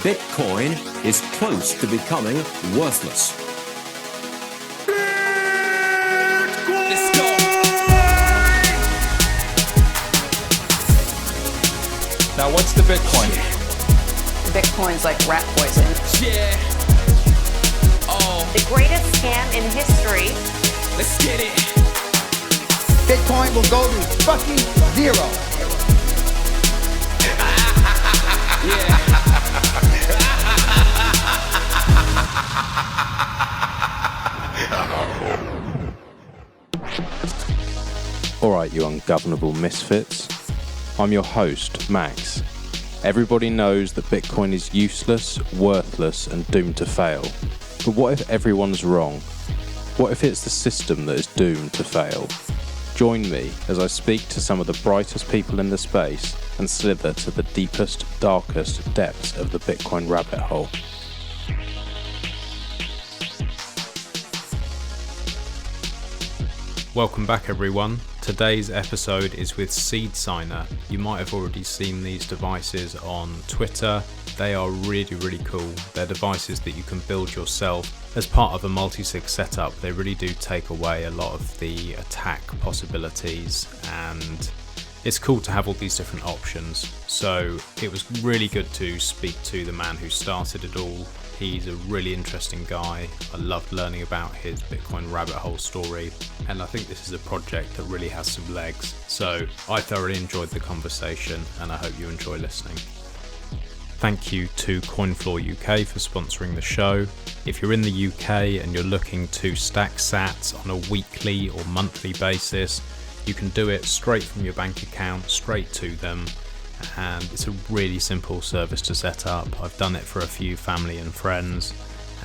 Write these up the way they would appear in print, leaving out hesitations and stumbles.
Bitcoin is close to becoming worthless. Let's go. Now, what's the Bitcoin? Bitcoin's like rat poison. Yeah. Oh, The greatest scam in history. let's get it. Bitcoin will go to fucking zero. Yeah. Alright, you ungovernable misfits. I'm your host, Max. Everybody knows that Bitcoin is useless, worthless, and doomed to fail. But what if everyone's wrong? What if it's the system that is doomed to fail? Join me as I speak to some of the brightest people in the space and slither to the deepest, darkest depths of the Bitcoin rabbit hole. Welcome back, everyone. Today's episode is with Seedsigner. You might have already seen these devices on Twitter. They are really, really cool. They're devices that you can build yourself as part of a multi-sig setup. They really do take away a lot of the attack possibilities, and it's cool to have all these different options. So it was really good to speak to the man who started it all. He's a really interesting guy. I loved learning about his Bitcoin rabbit hole story, and I think this is a project that really has some legs. So I thoroughly enjoyed the conversation, and I hope you enjoy listening. Thank you to CoinFloor UK for sponsoring the show. If you're in the UK and you're looking to stack sats on a weekly or monthly basis, you can do it straight from your bank account, straight to them. And it's a really simple service to set up. I've done it for a few family and friends,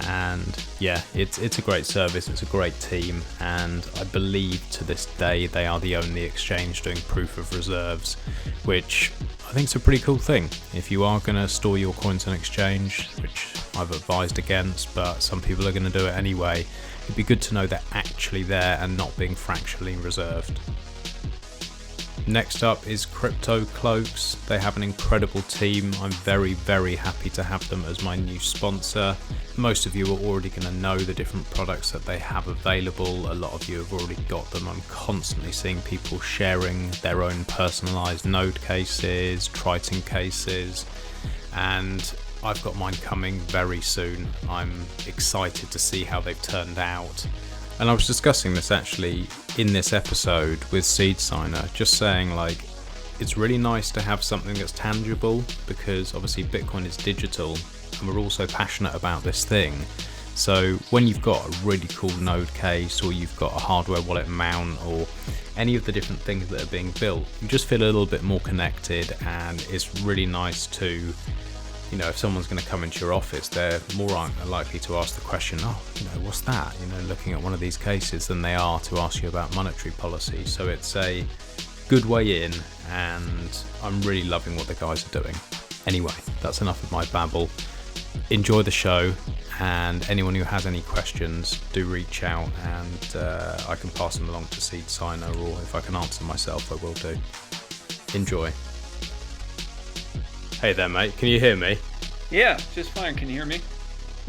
and yeah, it's a great service. It's a great team, and I believe to this day they are the only exchange doing proof of reserves, which I think is a pretty cool thing. If you are going to store your coins on exchange, which I've advised against, but some people are going to do it anyway, it'd be good to know they're actually there and not being fractionally reserved. Next up is Crypto Cloaks. They have an incredible team. I'm very, very happy to have them as my new sponsor. Most of you are already going to know the different products that they have available. A lot of you have already got them. I'm constantly seeing people sharing their own personalized node cases, Triton cases, and I've got mine coming very soon. I'm excited to see how they've turned out. And I was discussing this actually in this episode with Seedsigner, just saying like, it's really nice to have something that's tangible, because obviously Bitcoin is digital and we're also passionate about this thing. So when you've got a really cool node case, or you've got a hardware wallet mount, or any of the different things that are being built, you just feel a little bit more connected, and it's really nice to, you know, if someone's going to come into your office, they're more likely to ask the question, oh, you know, what's that? You know, looking at one of these cases, than they are to ask you about monetary policy. So it's a good way in, and I'm really loving what the guys are doing. Anyway, that's enough of my babble. Enjoy the show, and anyone who has any questions, do reach out, and I can pass them along to Seedsigner, or if I can answer myself, I will do. Enjoy. Hey there, mate. Can you hear me? Yeah, just fine. Can you hear me?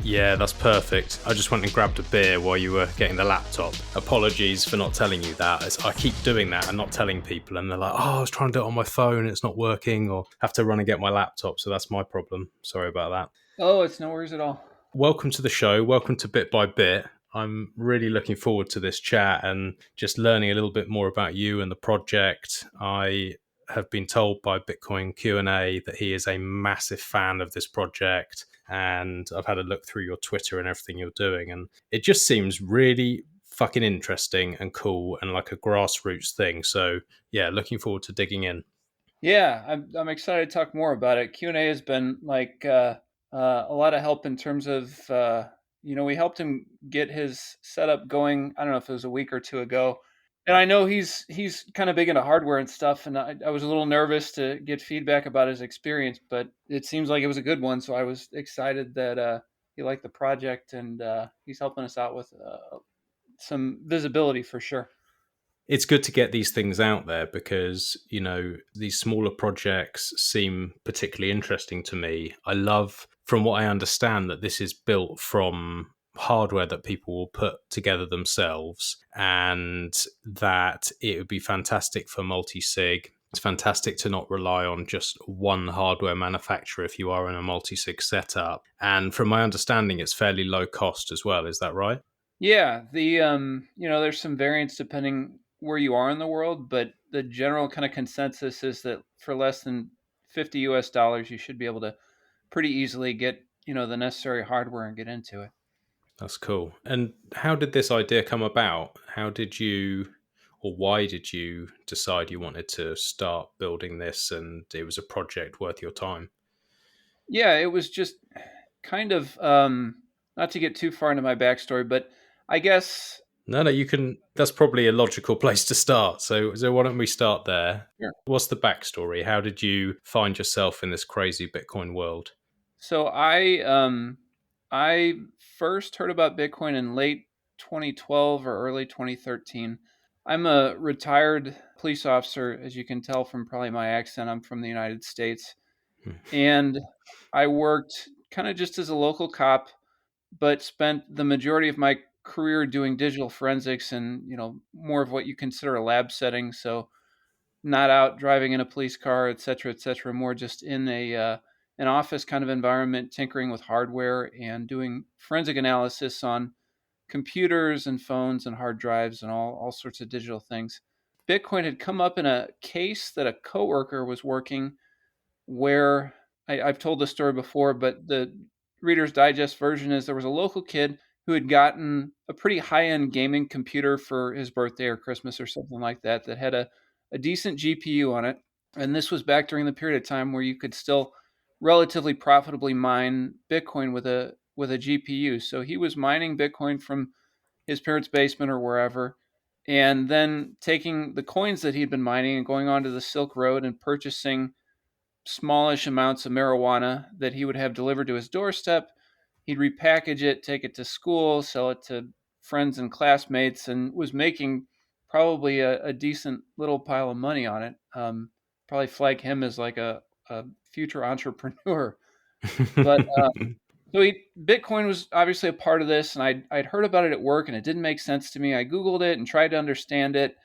Yeah, that's perfect. I just went and grabbed a beer while you were getting the laptop. Apologies for not telling you that. I keep doing that and not telling people, and they're like, oh, I was trying to do it on my phone, it's not working, or have to run and get my laptop, so that's my problem. Sorry about that. Oh, it's no worries at all. Welcome to the show. Welcome to Bit by Bit. I'm really looking forward to this chat and just learning a little bit more about you and the project. I have been told by Bitcoin Q&A that he is a massive fan of this project, and I've had a look through your Twitter and everything you're doing, and it just seems really fucking interesting and cool and like a grassroots thing. So yeah, looking forward to digging in. Yeah, I'm excited to talk more about it. Q&A has been like a lot of help in terms of, we helped him get his setup going. I don't know if it was a week or two ago. And I know he's kind of big into hardware and stuff, and I was a little nervous to get feedback about his experience, but it seems like it was a good one. So I was excited that he liked the project, and he's helping us out with some visibility for sure. it's good to get these things out there because, these smaller projects seem particularly interesting to me. I love, from what I understand, that this is built from hardware that people will put together themselves, and that it would be fantastic for multi-sig. It's fantastic to not rely on just one hardware manufacturer if you are in a multi-sig setup. And from my understanding, it's fairly low cost as well. Is that right? Yeah, there's some variance depending where you are in the world, but the general kind of consensus is that for less than 50 US dollars, you should be able to pretty easily get, the necessary hardware and get into it. That's cool. And how did this idea come about? How did you, or why did you decide you wanted to start building this and it was a project worth your time? Yeah, it was just kind of not to get too far into my backstory, but I guess No, you can. That's probably a logical place to start. So why don't we start there? Sure. What's the backstory? How did you find yourself in this crazy Bitcoin world? So I first heard about Bitcoin in late 2012 or early 2013. I'm a retired police officer, as you can tell from probably my accent. I'm from the United States, and I worked kind of just as a local cop, but spent the majority of my career doing digital forensics and more of what you consider a lab setting. So not out driving in a police car, et cetera, et cetera. More just in an office kind of environment, tinkering with hardware and doing forensic analysis on computers and phones and hard drives and all sorts of digital things. Bitcoin had come up in a case that a coworker was working where I've told this story before, but the Reader's Digest version is there was a local kid who had gotten a pretty high-end gaming computer for his birthday or Christmas or something like that that had a decent GPU on it. And this was back during the period of time where you could still relatively profitably mine Bitcoin with a GPU. So he was mining Bitcoin from his parents' basement or wherever, and then taking the coins that he'd been mining and going onto the Silk Road and purchasing smallish amounts of marijuana that he would have delivered to his doorstep. He'd repackage it, take it to school, sell it to friends and classmates, and was making probably a decent little pile of money on it. Probably flag him as like a future entrepreneur. But Bitcoin was obviously a part of this, and I'd heard about it at work, and it didn't make sense to me. I Googled it and tried to understand it.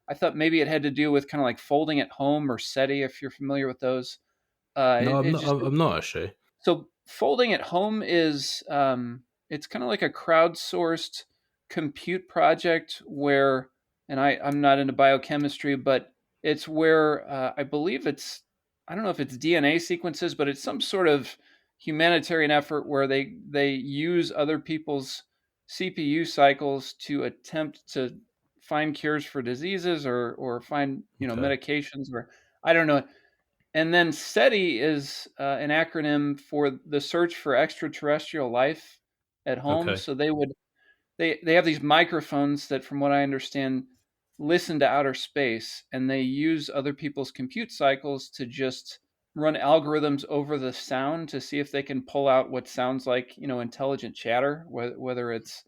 I thought maybe it had to do with kind of like folding at home or SETI, if you're familiar with those. No, I'm It not. just I'm not actually. so folding at home is it's kind of like a crowdsourced compute project where, and I'm not into biochemistry, but it's where I believe I don't know if it's DNA sequences, but it's some sort of humanitarian effort where they use other people's CPU cycles to attempt to find cures for diseases or find Okay. medications, or I don't know. And then SETI is an acronym for the search for extraterrestrial life at home. Okay. So they have these microphones that, from what I understand, listen to outer space, and they use other people's compute cycles to just run algorithms over the sound to see if they can pull out what sounds like intelligent chatter, whether it's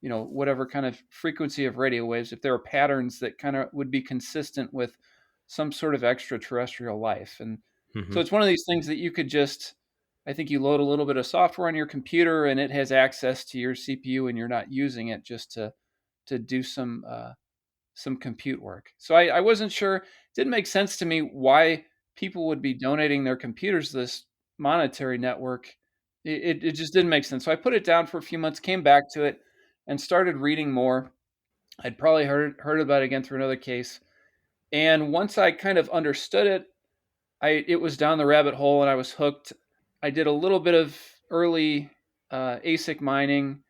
whatever kind of frequency of radio waves, if there are patterns that kind of would be consistent with some sort of extraterrestrial life. And so Hmm. it's one of these things that you could just, I think you load a little bit of software on your computer and it has access to your CPU and you're not using it just to do some compute work. So I wasn't sure. It didn't make sense to me why people would be donating their computers to this monetary network. It just didn't make sense. So I put it down for a few months, came back to it, and started reading more. I'd probably heard about it again through another case. And once I kind of understood it, it was down the rabbit hole and I was hooked. I did a little bit of early ASIC mining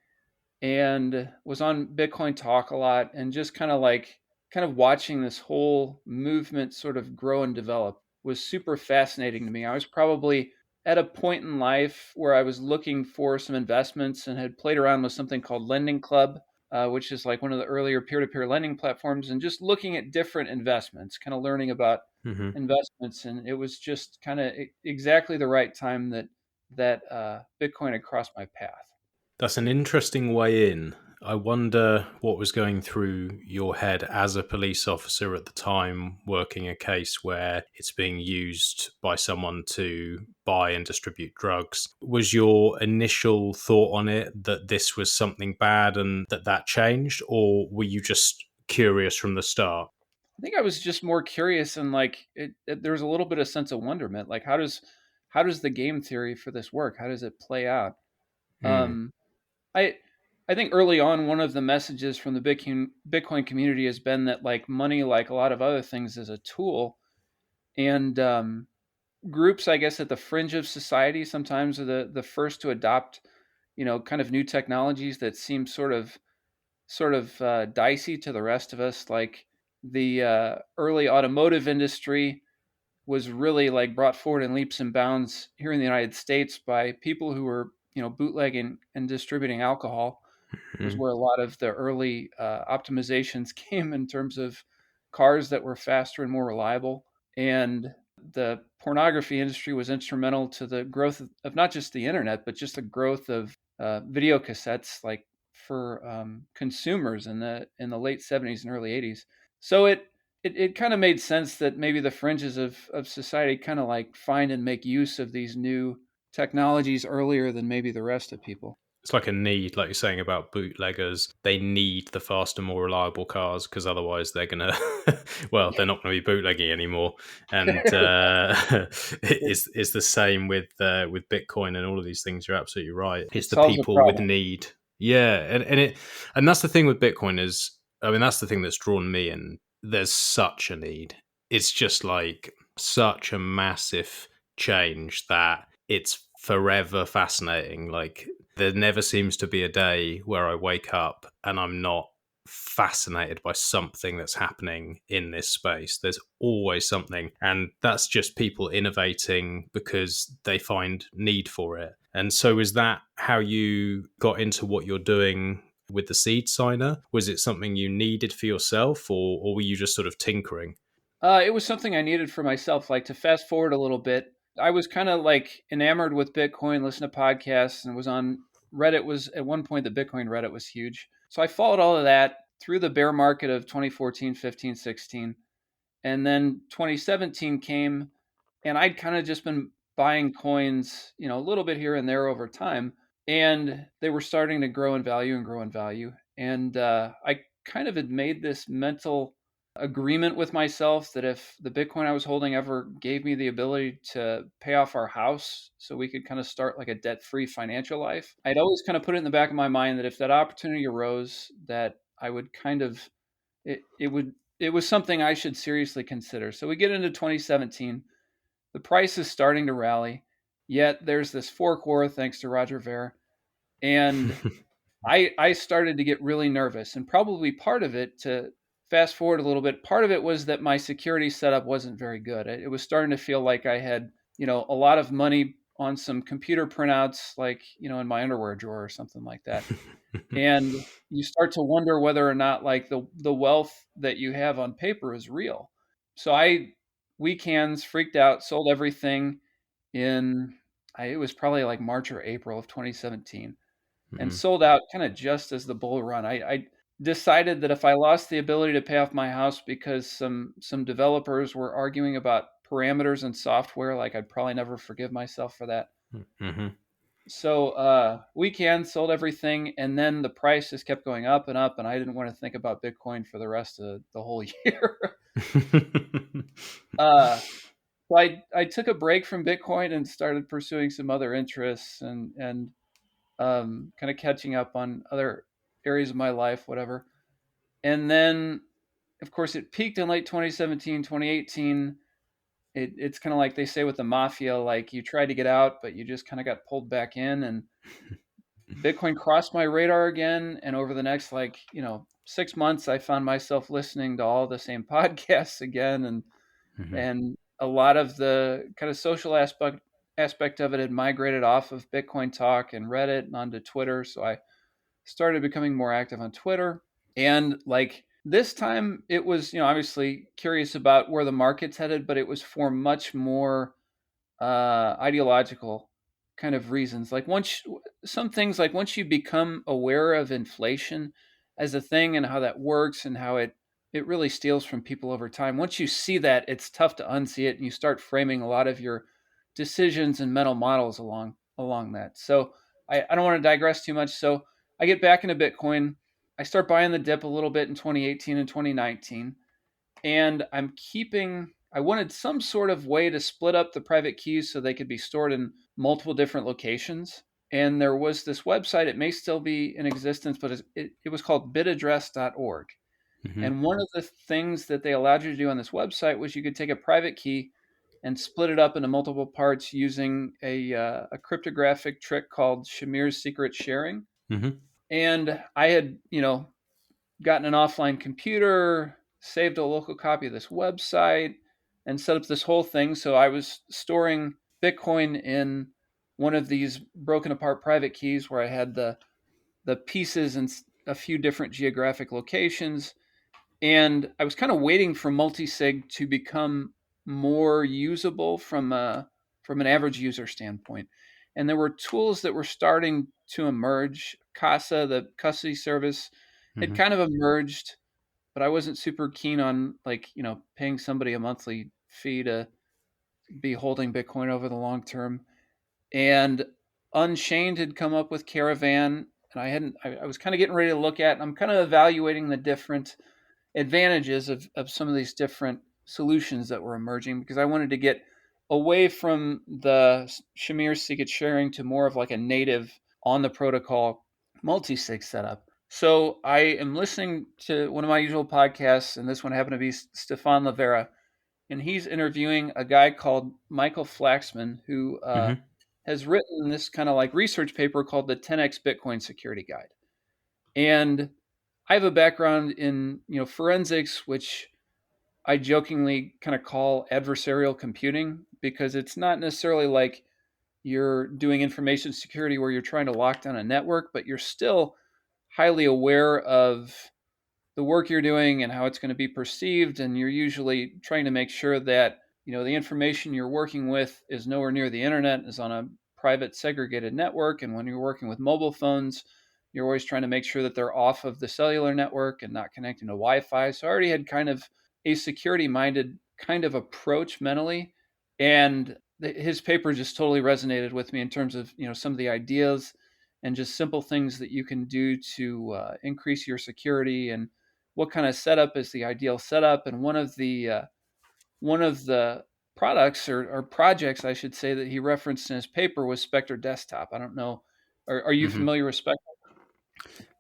and was on Bitcoin Talk a lot and just kind of watching this whole movement sort of grow and develop was super fascinating to me. I was probably at a point in life where I was looking for some investments and had played around with something called Lending Club, which is like one of the earlier peer-to-peer lending platforms, and just looking at different investments, kind of learning about Hmm. investments. And it was just kind of exactly the right time that Bitcoin had crossed my path. That's an interesting way in. I wonder what was going through your head as a police officer at the time, working a case where it's being used by someone to buy and distribute drugs. Was your initial thought on it that this was something bad and that changed, or were you just curious from the start? I think I was just more curious, and like there's a little bit of sense of wonderment. Like how does the game theory for this work? How does it play out? Hmm. Um, I I think early on, one of the messages from the Bitcoin community has been that like money, like a lot of other things, is a tool, and groups, I guess, at the fringe of society sometimes are the first to adopt, kind of new technologies that seem sort of dicey to the rest of us. Like the early automotive industry was really like brought forward in leaps and bounds here in the United States by people who were, bootlegging and distributing alcohol. Was Hmm. where a lot of the early optimizations came in terms of cars that were faster and more reliable. And the pornography industry was instrumental to the growth of not just the internet, but just the growth of video cassettes, like for consumers in the late 70s and early 80s. So it kind of made sense that maybe the fringes of society kind of like find and make use of these new technologies earlier than maybe the rest of people. It's like a need, like you're saying about bootleggers. They need the faster, more reliable cars because otherwise they're gonna, well, they're not going to be bootlegging anymore. And it's the same with Bitcoin and all of these things. You're absolutely right. It It's the solves a people with problem. need. Yeah, and that's the thing with Bitcoin is, I mean, that's the thing that's drawn me in. There's such a need. It's just like such a massive change that it's forever fascinating. Like there never seems to be a day where I wake up and I'm not fascinated by something that's happening in this space. There's always something. And that's just people innovating because they find need for it. And so, is that how you got into what you're doing with the Seedsigner? Was it something you needed for yourself, or were you just sort of tinkering? It was something I needed for myself. Like to fast forward a little bit, I was kind of like enamored with Bitcoin, listened to podcasts, and was on Reddit. Was at one point the Bitcoin Reddit was huge, so I followed all of that through the bear market of 2014, 15, 16, and then 2017 came, and I'd kind of just been buying coins, a little bit here and there over time, and they were starting to grow in value and grow in value, and I kind of had made this mental agreement with myself that if the Bitcoin I was holding ever gave me the ability to pay off our house so we could kind of start like a debt-free financial life, I'd always kind of put it in the back of my mind that if that opportunity arose, that I would kind of it was something I should seriously consider. So we get into 2017, the price is starting to rally, yet there's this fork war thanks to Roger Ver, and I started to get really nervous, and probably part of it, to fast forward a little bit, part of it was that my security setup wasn't very good. It was starting to feel like I had, a lot of money on some computer printouts, like, in my underwear drawer or something like that. And you start to wonder whether or not like the wealth that you have on paper is real. So I weekends freaked out, sold everything in it was probably like March or April of 2017, and Mhm. sold out kind of just as the bull run. I decided that if I lost the ability to pay off my house because some developers were arguing about parameters and software, like I'd probably never forgive myself for that. Mhm. So weekend sold everything, and then the price just kept going up and up, and I didn't want to think about Bitcoin for the rest of the whole year. uh, so I took a break from Bitcoin and started pursuing some other interests, and kind of catching up on other areas of my life, whatever. And then, of course, it peaked in late 2017, 2018. It's kind of like they say with the mafia, like you tried to get out, but you just kind of got pulled back in. And Bitcoin crossed my radar again. And over the next, like, 6 months, I found myself listening to all the same podcasts again. Mhm. And a lot of the kind of social aspect of it had migrated off of Bitcoin Talk and Reddit and onto Twitter. So I started becoming more active on Twitter. And like this time, it was, obviously curious about where the market's headed, but it was for much more ideological kind of reasons. Like some things, like once you become aware of inflation as a thing and how that works and how it really steals from people over time. Once you see that, it's tough to unsee it, and you start framing a lot of your decisions and mental models along that. So I don't want to digress too much. So I get back into Bitcoin. I start buying the dip a little bit in 2018 and 2019, and I wanted some sort of way to split up the private keys so they could be stored in multiple different locations. And there was this website, it may still be in existence, but it was called bitaddress.org. Mm-hmm. And one of the things that they allowed you to do on this website was you could take a private key and split it up into multiple parts using a cryptographic trick called Shamir's secret sharing. Mm-hmm. And I had, gotten an offline computer, saved a local copy of this website, and set up this whole thing. So I was storing Bitcoin in one of these broken apart private keys where I had the pieces in a few different geographic locations. And I was kind of waiting for multisig to become more usable from an average user standpoint. And there were tools that were starting to emerge. Casa, the custody service, had kind of emerged, but I wasn't super keen on paying somebody a monthly fee to be holding Bitcoin over the long term. And Unchained had come up with Caravan, and I was kind of getting ready to look at, and I'm kind of evaluating the different advantages of some of these different solutions that were emerging, because I wanted to get away from the Shamir secret sharing to more of like a native on the protocol multi-sig setup. So I am listening to one of my usual podcasts, and this one happened to be Stefan Livera, and he's interviewing a guy called Michael Flaxman, who Mm-hmm. has written this kind of like research paper called the 10x Bitcoin Security Guide. And I have a background in forensics, which I jokingly kind of call adversarial computing, because it's not necessarily like you're doing information security where you're trying to lock down a network, but you're still highly aware of the work you're doing and how it's going to be perceived, and you're usually trying to make sure that the information you're working with is nowhere near the internet, is on a private segregated network. And when you're working with mobile phones, you're always trying to make sure that they're off of the cellular network and not connecting to Wi-Fi. So I already had kind of a security minded kind of approach mentally, and his paper just totally resonated with me in terms of some of the ideas and just simple things that you can do to increase your security, and what kind of setup is the ideal setup. And one of the products or projects, I should say, that he referenced in his paper was Spectre Desktop. I don't know. Are you Mm-hmm. familiar with Spectre?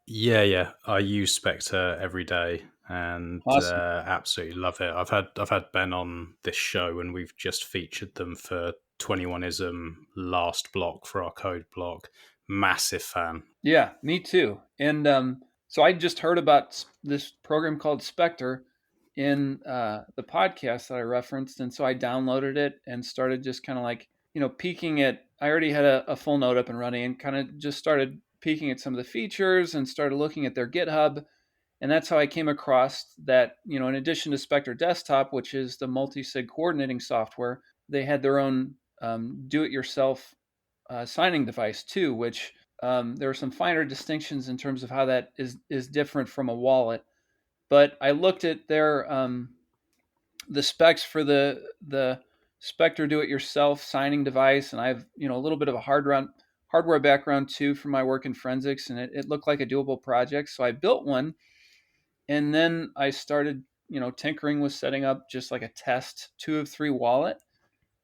Yeah. I use Spectre every day and Awesome. absolutely love it. I've had Ben on this show, and we've just featured them for 21ism last block for our code block. Massive fan. Yeah, me too. And so I just heard about this program called Spectre in the podcast that I referenced, and so I downloaded it and started just kind of like peeking at. I already had a full node up and running, and kind of just started peeking at some of the features and started looking at their GitHub. And that's how I came across that, in addition to Spectre Desktop, which is the multi-sig coordinating software, they had their own do-it-yourself signing device too, which there are some finer distinctions in terms of how that is different from a wallet. But I looked at their the specs for the Spectre do-it-yourself signing device, and I have a little bit of a hardware background too from my work in forensics, and it looked like a doable project. So I built one, and then I started tinkering with setting up just like a test 2 of 3 wallet,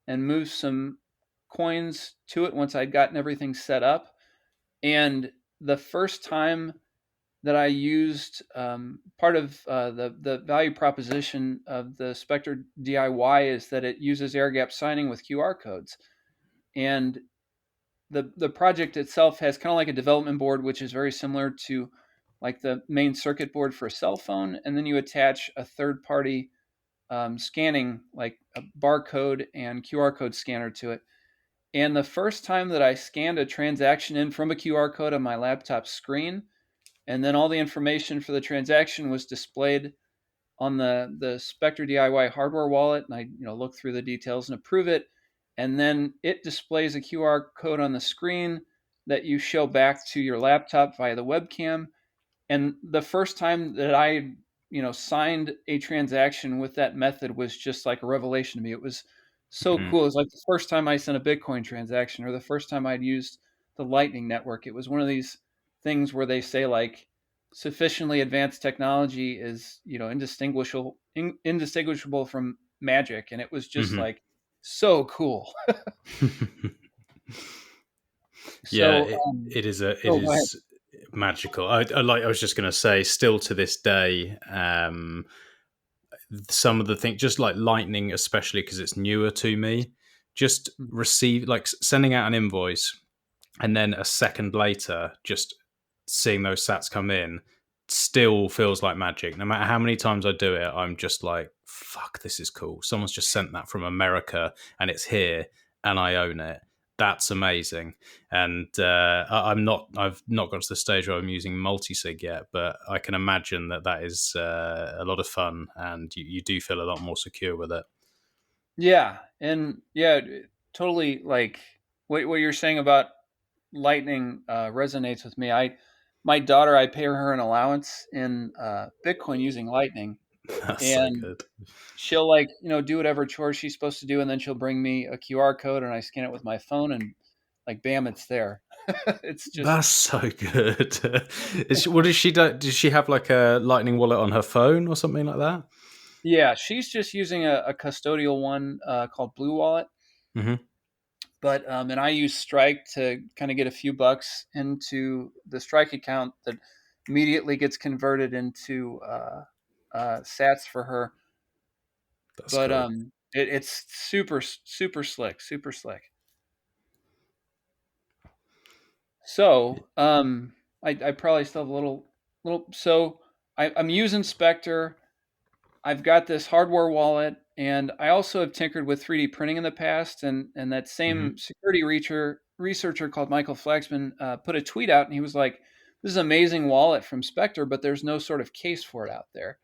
and moved some coins to it once I'd gotten everything set up. And the first time that I used part of the value proposition of the Spectre DIY is that it uses airgapped signing with QR codes. And the project itself has kind of like a development board, which is very similar to like the main circuit board for a cell phone. And then you attach a third party scanning, like a barcode and QR code scanner to it. And the first time that I scanned a transaction in from a QR code on my laptop screen, and then all the information for the transaction was displayed on the Spectre DIY hardware wallet, and I look through the details and approve it, and then it displays a QR code on the screen that you show back to your laptop via the webcam. And the first time that I, signed a transaction with that method was just like a revelation to me. It was so Mhm. cool. It was like the first time I sent a Bitcoin transaction, or the first time I'd used the Lightning Network. It was one of these things where they say like sufficiently advanced technology is, indistinguishable from magic. And it was just Mhm. like so cool. Yeah, So, it go ahead. is magical. I was just going to say, still to this day, some of the things, just like Lightning, especially because it's newer to me, just receive like sending out an invoice and then a second later, just seeing those sats come in still feels like magic. No matter how many times I do it, I'm just like, fuck, this is cool. Someone's just sent that from America and it's here and I own it. That's amazing. And I've not got to the stage where I'm using multi-sig yet, but I can imagine that is a lot of fun, and you do feel a lot more secure with it. Yeah. And yeah, totally, like what you're saying about Lightning resonates with me. My daughter, I pay her an allowance in Bitcoin using Lightning, That's so and good. she'll, like, do whatever chores she's supposed to do, and then she'll bring me a QR code, and I scan it with my phone, and like, bam, it's there. It's just, That's so good. What does she do? Does she have like a Lightning wallet on her phone or something like that? yeah, she's just using a custodial one called Blue Wallet. Hmm. But and I use Strike to kind of get a few bucks into the Strike account that immediately gets converted into Sats for her. That's But cool. it's super slick, super slick. So I probably still have a little. So I'm using Spectre. I've got this hardware wallet, and I also have tinkered with 3D printing in the past. And that Hmm. same security researcher called Michael Flexman put a tweet out, and he was like, "This is an amazing wallet from Spectre, but there's no sort of case for it out there."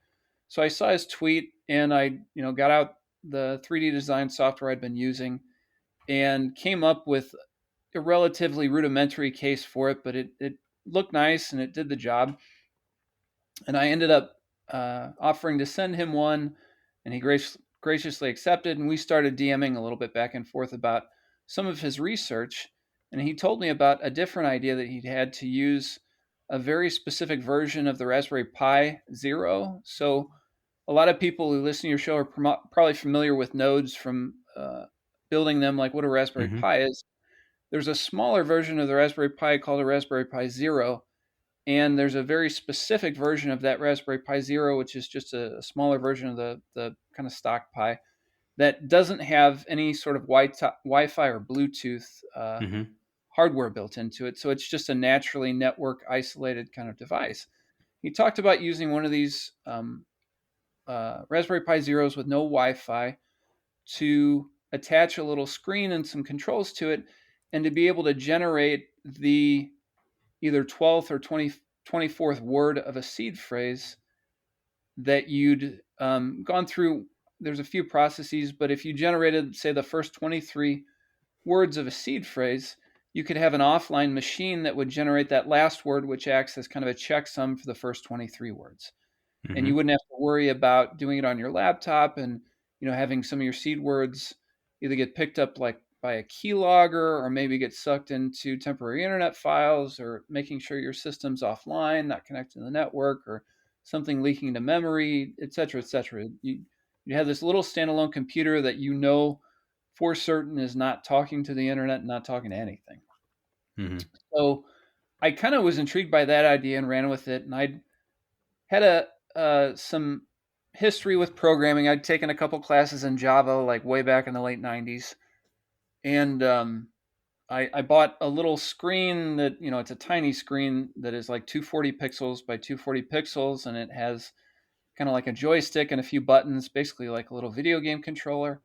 So I saw his tweet, and I got out the 3D design software I'd been using and came up with a relatively rudimentary case for it, but it looked nice and it did the job. And I ended up offering to send him one, and he graciously accepted. And we started DMing a little bit back and forth about some of his research. And he told me about a different idea that he'd had to use a very specific version of the Raspberry Pi Zero. So a lot of people who listen to your show are probably familiar with nodes from building them, like what a Raspberry Hmm. Pi is. There's a smaller version of the Raspberry Pi called a Raspberry Pi Zero, and there's a very specific version of that Raspberry Pi Zero, which is just a smaller version of the kind of stock Pi that doesn't have any sort of Wi-Fi or Bluetooth Hmm. hardware built into it. So it's just a naturally network isolated kind of device. He talked about using one of these Raspberry Pi Zeros with no Wi-Fi to attach a little screen and some controls to it, and to be able to generate the either 12th or 24th word of a seed phrase that you'd gone through. There's a few processes, but if you generated, say, the first 23 words of a seed phrase, you could have an offline machine that would generate that last word, which acts as kind of a checksum for the first 23 words. And you Hmm. wouldn't have to worry about doing it on your laptop and having some of your seed words either get picked up like by a keylogger, or maybe get sucked into temporary internet files, or making sure your system's offline, not connected to the network, or something leaking to memory, etc., etc. You have this little standalone computer that for certain is not talking to the internet, not talking to anything. Hmm. So I kind of was intrigued by that idea and ran with it. And I had a some history with programming. I'd taken a couple classes in Java, like way back in the late '90s, and I bought a little screen that it's a tiny screen that is like 240 pixels by 240 pixels, and it has kind of like a joystick and a few buttons, basically like a little video game controller.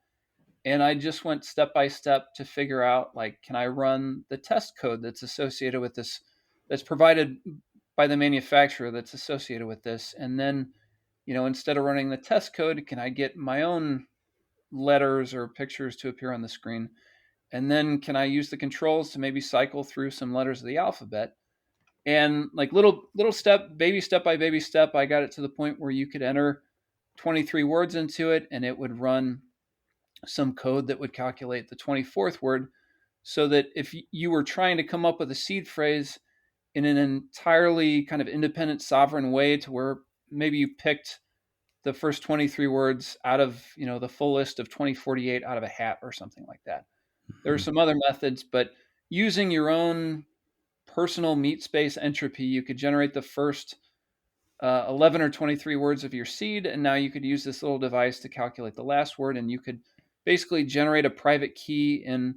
And I just went step by step to figure out, like, can I run the test code that's associated with this, that's provided by the manufacturer that's associated with this, and then instead of running the test code, can I get my own letters or pictures to appear on the screen? And then can I use the controls to maybe cycle through some letters of the alphabet? And like little step by baby step, I got it to the point where you could enter 23 words into it and it would run some code that would calculate the 24th word, so that if you were trying to come up with a seed phrase in an entirely kind of independent sovereign way, to where maybe you picked the first 23 words out of, the full list of 2048 out of a hat or something like that. There are some other methods, but using your own personal meat space entropy, you could generate the first 11 or 23 words of your seed, and now you could use this little device to calculate the last word, and you could basically generate a private key in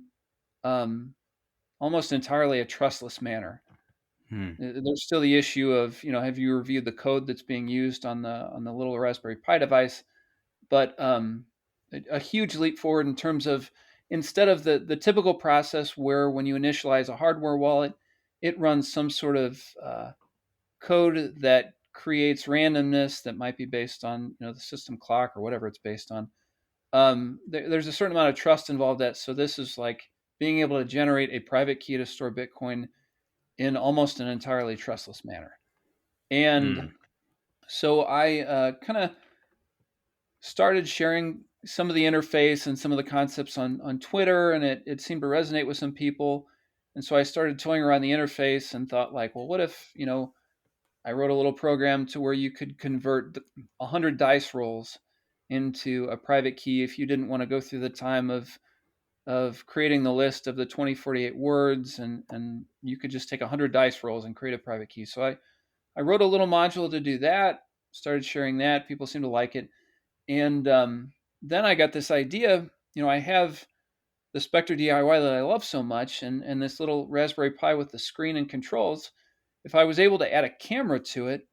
almost entirely a trustless manner. There's still the issue of, have you reviewed the code that's being used on the little Raspberry Pi device? But a huge leap forward in terms of, instead of the typical process where when you initialize a hardware wallet, it runs some sort of code that creates randomness that might be based on the system clock or whatever it's based on. There's a certain amount of trust involved. So this is like being able to generate a private key to store Bitcoin in almost an entirely trustless manner. And so I kind of started sharing some of the interface and some of the concepts on Twitter, and it seemed to resonate with some people. And so I started toying around the interface and thought, like, well, what if, I wrote a little program to where you could convert 100 dice rolls into a private key if you didn't want to go through the time of creating the list of the 2048 words, and you could just take 100 dice rolls and create a private key. So I wrote a little module to do that, started sharing that. People seemed to like it. And then I got this idea, I have the Spectre DIY that I love so much, and this little Raspberry Pi with the screen and controls. If I was able to add a camera to it,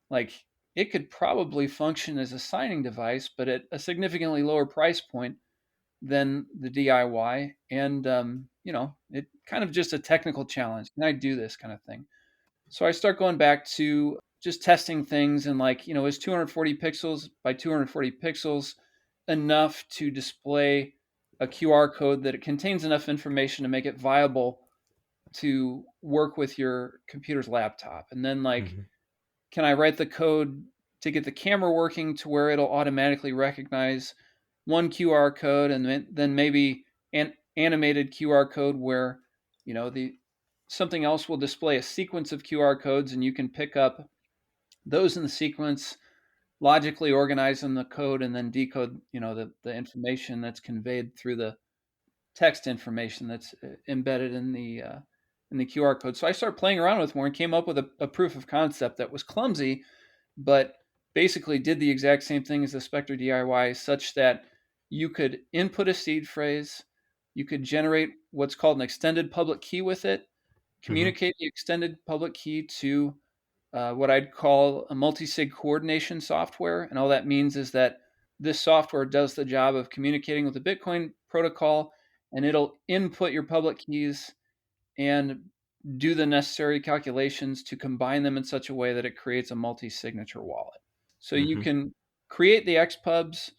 like, it could probably function as a signing device, but at a significantly lower price point than the DIY. And, it kind of just a technical challenge. Can I do this kind of thing? So I start going back to just testing things, and like, is 240 pixels by 240 pixels enough to display a QR code that it contains enough information to make it viable to work with your computer's laptop? And then, like, can I write the code to get the camera working to where it'll automatically recognize one QR code, and then maybe an animated QR code where, something else will display a sequence of QR codes, and you can pick up those in the sequence, logically organize in the code, and then decode, the information that's conveyed through the text information that's embedded in the QR code. So I started playing around with more and came up with a proof of concept that was clumsy, but basically did the exact same thing as the Spectre DIY, such that you could input a seed phrase, you could generate what's called an extended public key with it, communicate the extended public key to what I'd call a multi-sig coordination software. And all that means is that this software does the job of communicating with the Bitcoin protocol, and it'll input your public keys and do the necessary calculations to combine them in such a way that it creates a multi-signature wallet. So you can create the XPubs,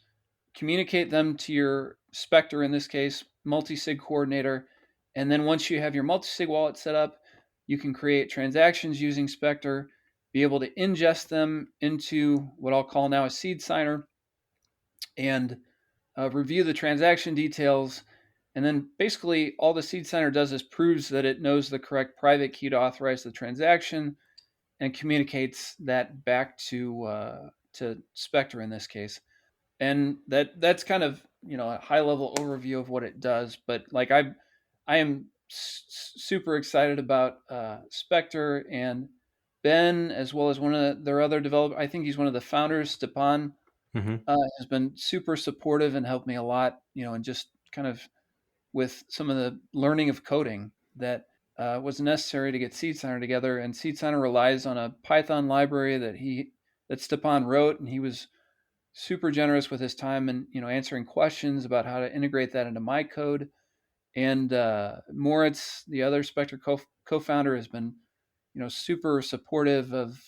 communicate them to your Spectre, in this case, multi-sig coordinator. And then once you have your multi-sig wallet set up, you can create transactions using Spectre, be able to ingest them into what I'll call now a Seedsigner, and review the transaction details. And then basically all the Seedsigner does is proves that it knows the correct private key to authorize the transaction, and communicates that back to Spectre in this case. And that's kind of, a high level overview of what it does. But like, I am super excited about Spectre, and Ben, as well as one of their other developers. I think he's one of the founders, Stepan, has been super supportive and helped me a lot, and just kind of with some of the learning of coding that was necessary to get Seedsigner together. And Seedsigner relies on a Python library that Stepan wrote, and he was super generous with his time and, answering questions about how to integrate that into my code. And Moritz, the other Spectre co-founder, has been, super supportive of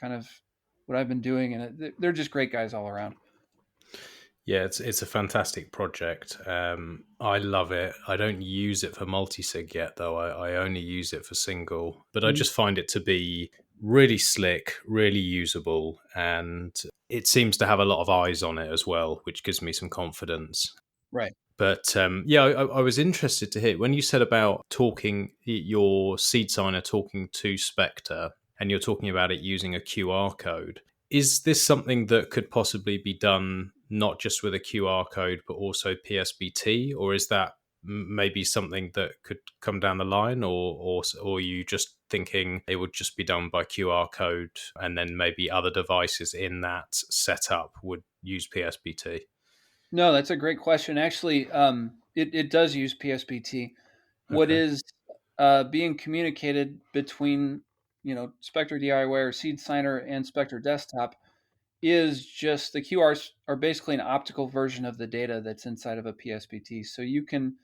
kind of what I've been doing, and they're just great guys all around. Yeah, it's a fantastic project. I love it. I don't use it for multi-sig yet, though. I only use it for single. But I Mhm. just find it to be really slick, really usable, and it seems to have a lot of eyes on it as well, which gives me some confidence. Right. But yeah, I was interested to hear when you said about talking your seed signer talking to Spectre, and you're talking about it using a QR code. Is this something that could possibly be done not just with a QR code, but also PSBT, or is that maybe something that could come down the line, or are you just thinking it would just be done by QR code, and then maybe other devices in that setup would use PSBT? No, that's a great question. Actually, it does use PSBT. What Okay. is being communicated between, Spectre DIY or Seedsigner and Spectre Desktop is just the QRs are basically an optical version of the data that's inside of a PSBT. So you can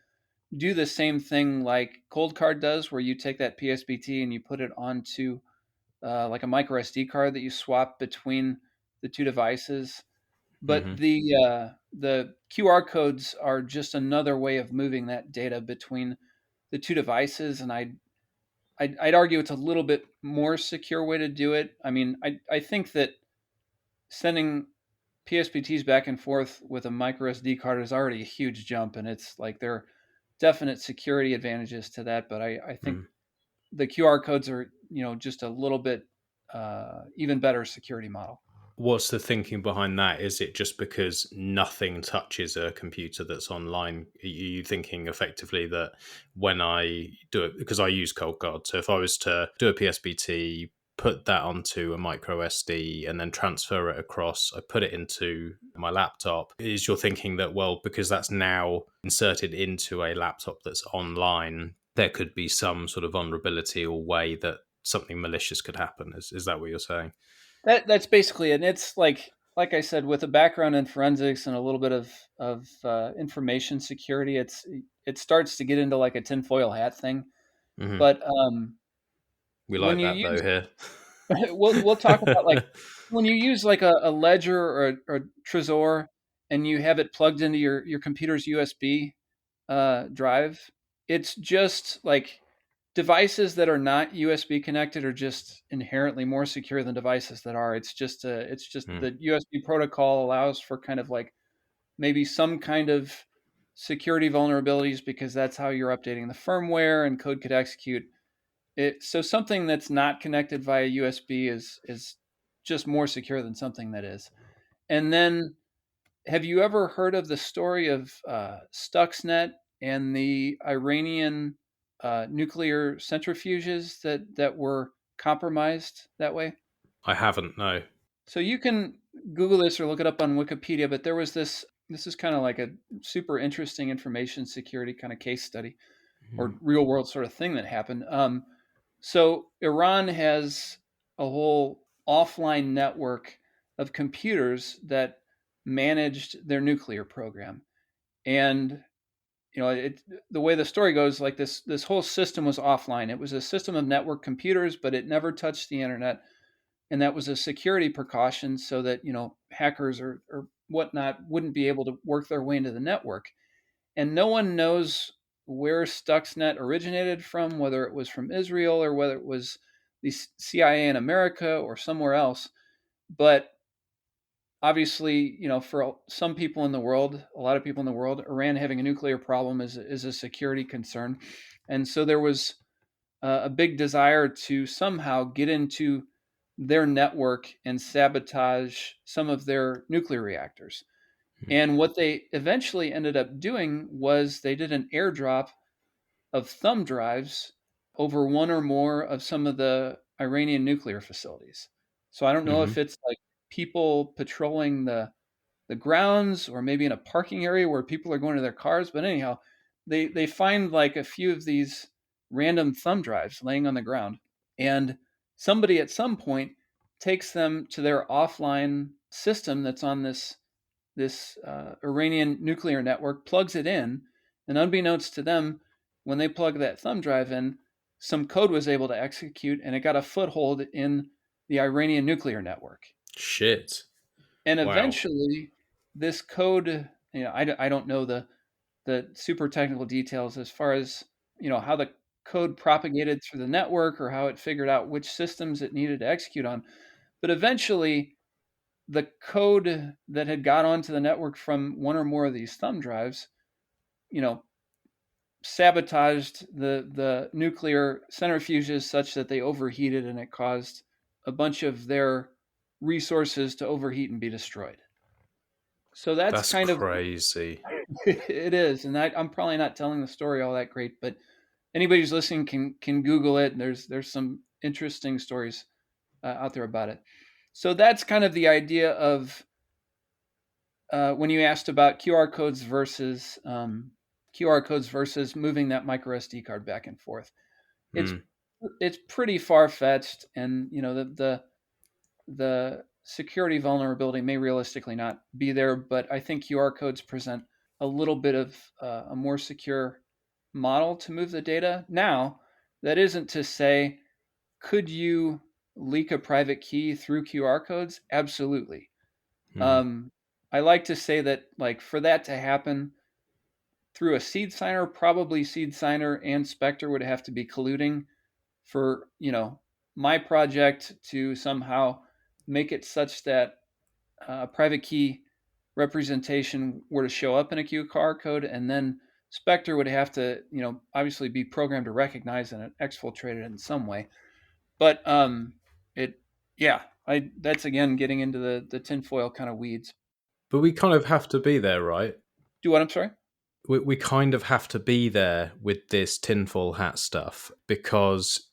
do the same thing like Cold Card does, where you take that PSBT and you put it onto like a micro SD card that you swap between the two devices. But Hmm. the QR codes are just another way of moving that data between the two devices, and I'd argue it's a little bit more secure way to do it. I mean, I think that sending PSBTs back and forth with a micro SD card is already a huge jump, and it's like there are definite security advantages to that. But I think the QR codes are just a little bit even better security model. What's the thinking behind that? Is it just because nothing touches a computer that's online? Are you thinking effectively that when I do it, because I use Cold Card, so if I was to do a PSBT, put that onto a micro SD and then transfer it across, I put it into my laptop, is your thinking that, well, because that's now inserted into a laptop that's online, there could be some sort of vulnerability or way that something malicious could happen? Is that what you're saying? That's basically it. And it's like I said, with a background in forensics and a little bit of information security, it starts to get into like a tinfoil hat thing. Hmm. But We when like you that though use here. we'll talk about like when you use like a ledger or a Trezor and you have it plugged into your computer's USB drive, it's just like devices that are not USB connected are just inherently more secure than devices that are. It's just Hmm. the USB protocol allows for kind of like maybe some kind of security vulnerabilities because that's how you're updating the firmware and code could execute. So something that's not connected via USB is just more secure than something that is. And then, have you ever heard of the story of Stuxnet and the Iranian nuclear centrifuges that were compromised that way? I haven't, no. So you can Google this or look it up on Wikipedia. But there was this. This is kind of like a super interesting information security kind of case study or real world sort of thing that happened. So Iran has a whole offline network of computers that managed their nuclear program, and the way the story goes, like this whole system was offline. It was a system of network computers, but it never touched the internet, and that was a security precaution so that hackers or whatnot wouldn't be able to work their way into the network. And no one knows where Stuxnet originated from, whether it was from Israel or whether it was the CIA in America or somewhere else. But obviously, for some people in the world, a lot of people in the world, Iran having a nuclear problem is a security concern. And so there was a big desire to somehow get into their network and sabotage some of their nuclear reactors. And what they eventually ended up doing was they did an airdrop of thumb drives over one or more of some of the Iranian nuclear facilities. So I don't know Hmm. if it's like people patrolling the grounds or maybe in a parking area where people are going to their cars. But anyhow, they find like a few of these random thumb drives laying on the ground. And somebody at some point takes them to their offline system that's on this Iranian nuclear network, plugs it in, and unbeknownst to them, when they plug that thumb drive in, some code was able to execute, and it got a foothold in the Iranian nuclear network. Shit. And Wow. eventually, this code, I don't know the super technical details as far as, how the code propagated through the network or how it figured out which systems it needed to execute on. But eventually, the code that had got onto the network from one or more of these thumb drives, you know, sabotaged the nuclear centrifuges such that they overheated, and it caused a bunch of their resources to overheat and be destroyed. So that's That's kind of crazy. it is, and I'm probably not telling the story all that great, but anybody who's listening can Google it. And there's some interesting stories out there about it. So that's kind of the idea of when you asked about QR codes versus moving that micro SD card back and forth. It's Mm. it's pretty far fetched, and the security vulnerability may realistically not be there, but I think QR codes present a little bit of a more secure model to move the data. Now, that isn't to say, could you leak a private key through QR codes? Absolutely. Mm. I like to say that, like, for that to happen through a Seedsigner, probably Seedsigner and Spectre would have to be colluding for, my project to somehow make it such that private key representation were to show up in a QR code, and then Spectre would have to, obviously be programmed to recognize and exfiltrate it in some way. But it, yeah, that's again getting into the tinfoil kind of weeds. But we kind of have to be there, right? Do what? I'm sorry. We kind of have to be there with this tinfoil hat stuff because,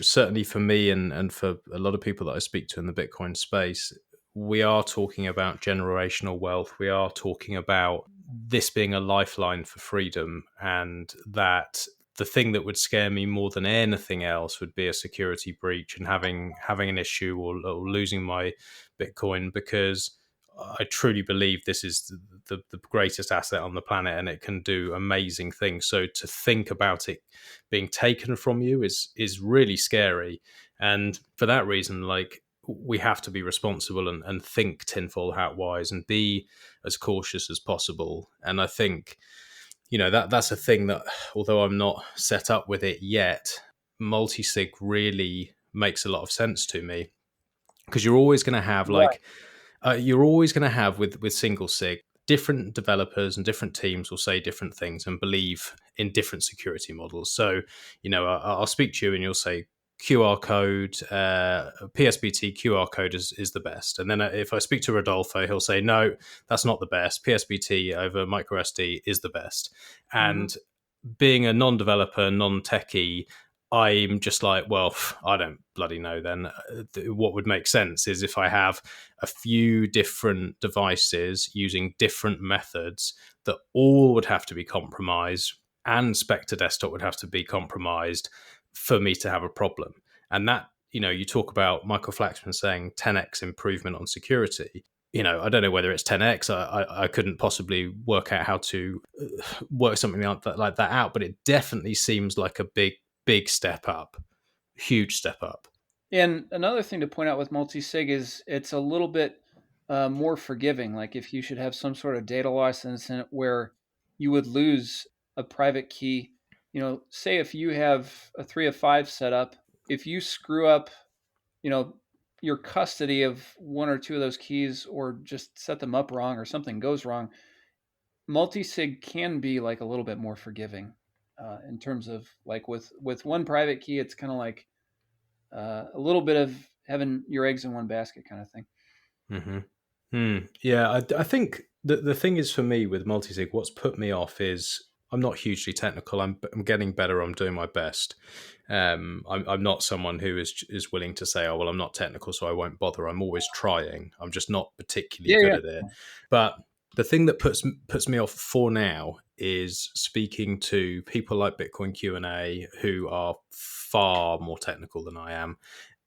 certainly for me and for a lot of people that I speak to in the Bitcoin space, we are talking about generational wealth. We are talking about this being a lifeline for freedom, and that the thing that would scare me more than anything else would be a security breach and having an issue or losing my Bitcoin, because I truly believe this is the greatest asset on the planet, and it can do amazing things. So to think about it being taken from you is really scary. And for that reason, like, we have to be responsible and think tinfoil hat wise and be as cautious as possible. And I think, that's a thing that, although I'm not set up with it yet, multi-sig really makes a lot of sense to me, because you're always going to have with single sig, different developers and different teams will say different things and believe in different security models. So, I'll speak to you and you'll say QR code, PSBT QR code is the best. And then if I speak to Rodolfo, he'll say, no, that's not the best. PSBT over microSD is the best. And being a non-developer, non-techie, I'm just like, well, I don't bloody know then. What would make sense is if I have a few different devices using different methods that all would have to be compromised, and Spectre Desktop would have to be compromised for me to have a problem. And that, you talk about Michael Flaxman saying 10x improvement on security. I don't know whether it's 10x. I couldn't possibly work out how to work something like that out, but it definitely seems like a big step up, huge step up. And another thing to point out with multi-sig is it's a little bit more forgiving. Like, if you should have some sort of data loss incident where you would lose a private key, say if you have a 3 of 5 set up, if you screw up, your custody of one or two of those keys, or just set them up wrong, or something goes wrong, multi-sig can be like a little bit more forgiving in terms of, like, with one private key, it's kind of like a little bit of having your eggs in one basket kind of thing. Mm-hmm. Yeah, I think the thing is, for me with multisig, what's put me off is I'm not hugely technical. I'm getting better. I'm doing my best. I'm not someone who is willing to say, oh, well, I'm not technical, so I won't bother. I'm always trying. I'm just not particularly good at it. But the thing that puts me off for now is speaking to people like Bitcoin Q&A, who are far more technical than I am,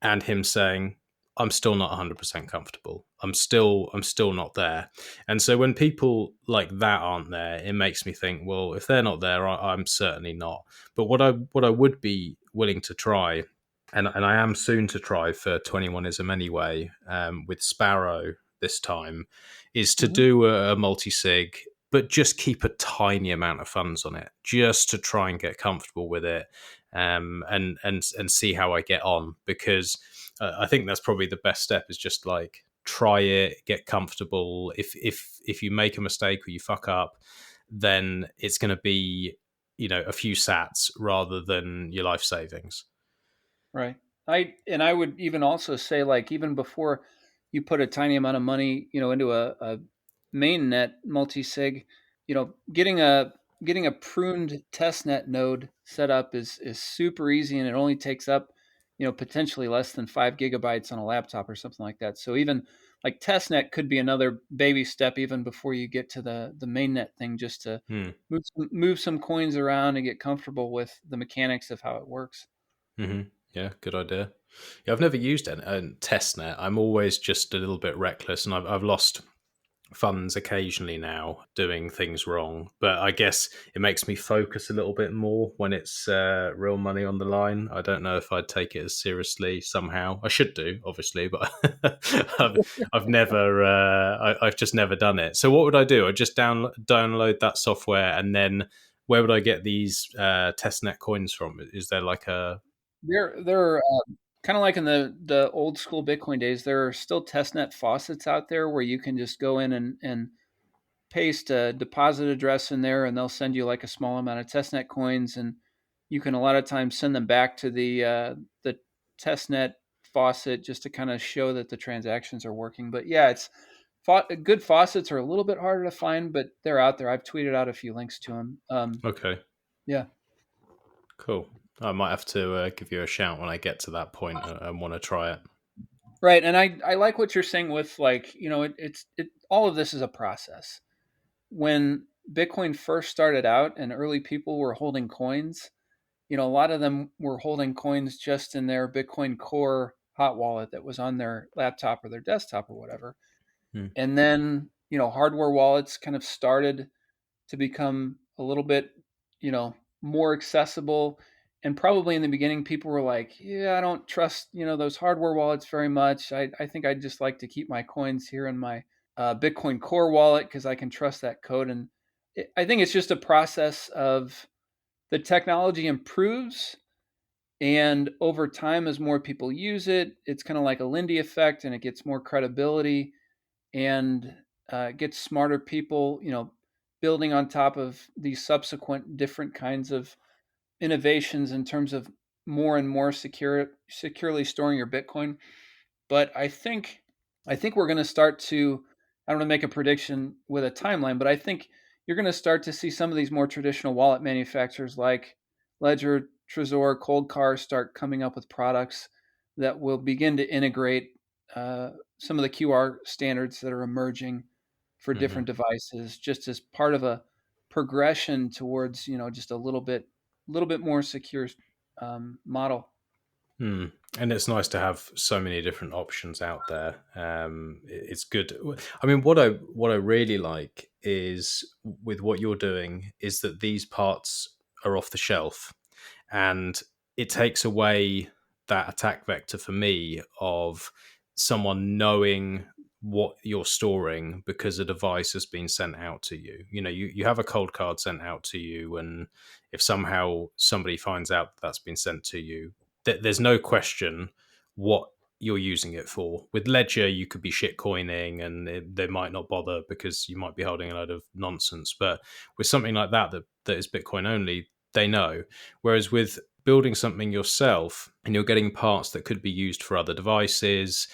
and him saying, I'm still not 100% comfortable. I'm still not there. And so when people like that aren't there, it makes me think, well, if they're not there, I'm certainly not. But what I would be willing to try, and I am soon to try for 21ism anyway, with Sparrow, this time is to do a multi-sig, but just keep a tiny amount of funds on it, just to try and get comfortable with it, and see how I get on. Because I think that's probably the best step, is just like try it, get comfortable. If you make a mistake or you fuck up, then it's going to be, a few sats rather than your life savings. Right. I would even also say, like, even before you put a tiny amount of money, into a mainnet multi-sig, getting a pruned testnet node set up is super easy, and it only takes up, potentially less than 5 GB on a laptop or something like that. So even like testnet could be another baby step even before you get to the mainnet thing, just to move some coins around and get comfortable with the mechanics of how it works. Mm-hmm. Yeah, good idea. Yeah, I've never used a testnet. I'm always just a little bit reckless, and I've lost funds occasionally now doing things wrong. But I guess it makes me focus a little bit more when it's real money on the line. I don't know if I'd take it as seriously somehow. I should do, obviously, but I've never, I've just never done it. So what would I do? I just download that software, and then where would I get these testnet coins from? Is there like a They're kind of like in the old school Bitcoin days. There are still testnet faucets out there where you can just go in and paste a deposit address in there, and they'll send you like a small amount of testnet coins, and you can a lot of times send them back to the testnet faucet just to kind of show that the transactions are working. But yeah, good faucets are a little bit harder to find, but they're out there. I've tweeted out a few links to them. Okay, Yeah. cool. I might have to give you a shout when I get to that point and want to try it. Right. And I like what you're saying with, like, it's all of this is a process. When Bitcoin first started out and early people were holding coins, a lot of them were holding coins just in their Bitcoin Core hot wallet that was on their laptop or their desktop or whatever. And then, hardware wallets kind of started to become a little bit, more accessible. And probably in the beginning, people were like, yeah, I don't trust, those hardware wallets very much. I think I'd just like to keep my coins here in my Bitcoin Core wallet because I can trust that code. And I think it's just a process of the technology improves. And over time, as more people use it, it's kind of like a Lindy effect, and it gets more credibility, and gets smarter people, building on top of these subsequent different kinds of innovations in terms of more and more securely storing your Bitcoin. But I think we're going to start to, I don't want to make a prediction with a timeline, but I think you're going to start to see some of these more traditional wallet manufacturers like Ledger, Trezor, Coldcard start coming up with products that will begin to integrate some of the QR standards that are emerging for different devices, just as part of a progression towards, just a little bit more secure model. And it's nice to have so many different options out there. It's good. I mean, what I really like is, with what you're doing, is that these parts are off the shelf, and it takes away that attack vector for me of someone knowing what you're storing because a device has been sent out to you. You have a cold card sent out to you, and if somehow somebody finds out that's been sent to you, there's no question what you're using it for. With Ledger, you could be shitcoining, and they might not bother because you might be holding a load of nonsense. But with something like that is Bitcoin only, they know. Whereas with building something yourself, and you're getting parts that could be used for other devices,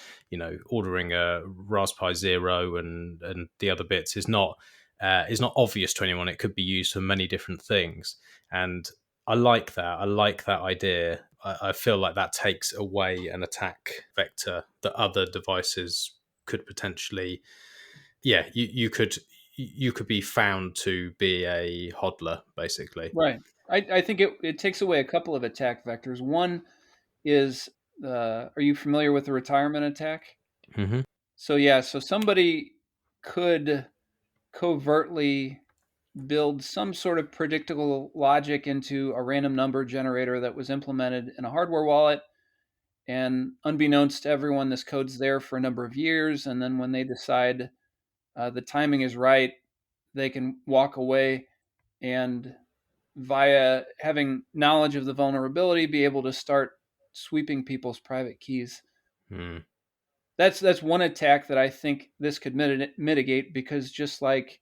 ordering a Raspberry Zero and the other bits is not obvious to anyone. It could be used for many different things, and I like that. I like that idea. I feel like that takes away an attack vector that other devices could potentially. Yeah, you could be found to be a hodler, basically. Right. I think it takes away a couple of attack vectors. One is, are you familiar with the retirement attack? Mm-hmm. So somebody could covertly build some sort of predictable logic into a random number generator that was implemented in a hardware wallet, And unbeknownst to everyone, this code's there for a number of years. And then when they decide the timing is right, they can walk away and, via having knowledge of the vulnerability, be able to start sweeping people's private keys. That's one attack that I think this could mitigate, because just like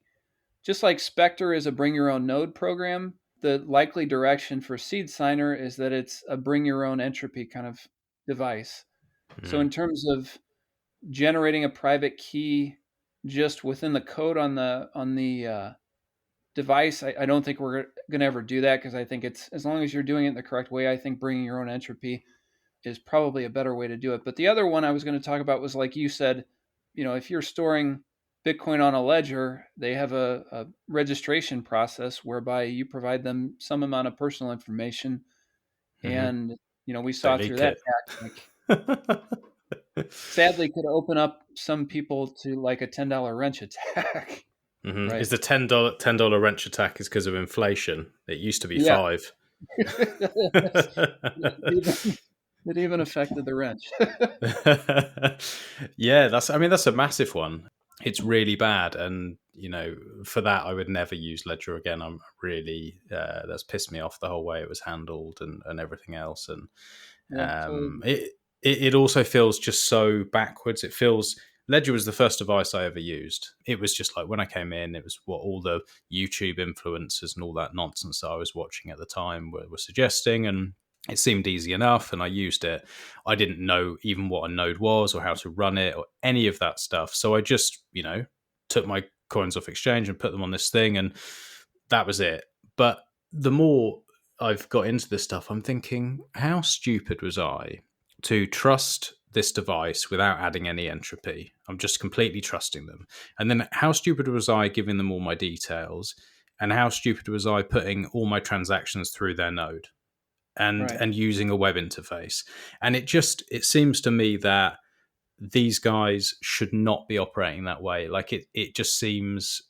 Spectre is a bring your own node program, the likely direction for Seedsigner is that it's a bring your own entropy kind of device. So in terms of generating a private key just within the code on the device, I don't think we're going to ever do that, because I think it's, as long as you're doing it in the correct way, I think bringing your own entropy is probably a better way to do it. But the other one I was going to talk about was, like you said, if you're storing Bitcoin on a ledger, they have a registration process whereby you provide them some amount of personal information. And, we saw through that tactic, sadly, could open up some people to like a $10 wrench attack. Right? Is the $10 wrench attack is because of inflation? It used to be $5. It even affected the wrench. Yeah, that's a massive one. It's really bad, and for that I would never use Ledger again. I'm really that's pissed me off the whole way it was handled and everything else. And it also feels just so backwards. It feels, Ledger was the first device I ever used. It was just like, when I came in, it was what all the YouTube influencers and all that nonsense that I was watching at the time were suggesting, and it seemed easy enough, and I used it. I didn't know even what a node was or how to run it or any of that stuff. So I just, took my coins off exchange and put them on this thing, and that was it. But the more I've got into this stuff, I'm thinking, how stupid was I to trust this device without adding any entropy? I'm just completely trusting them. And then how stupid was I giving them all my details? And how stupid was I putting all my transactions through their node? And using a web interface. And it seems to me that these guys should not be operating that way. Like it just seems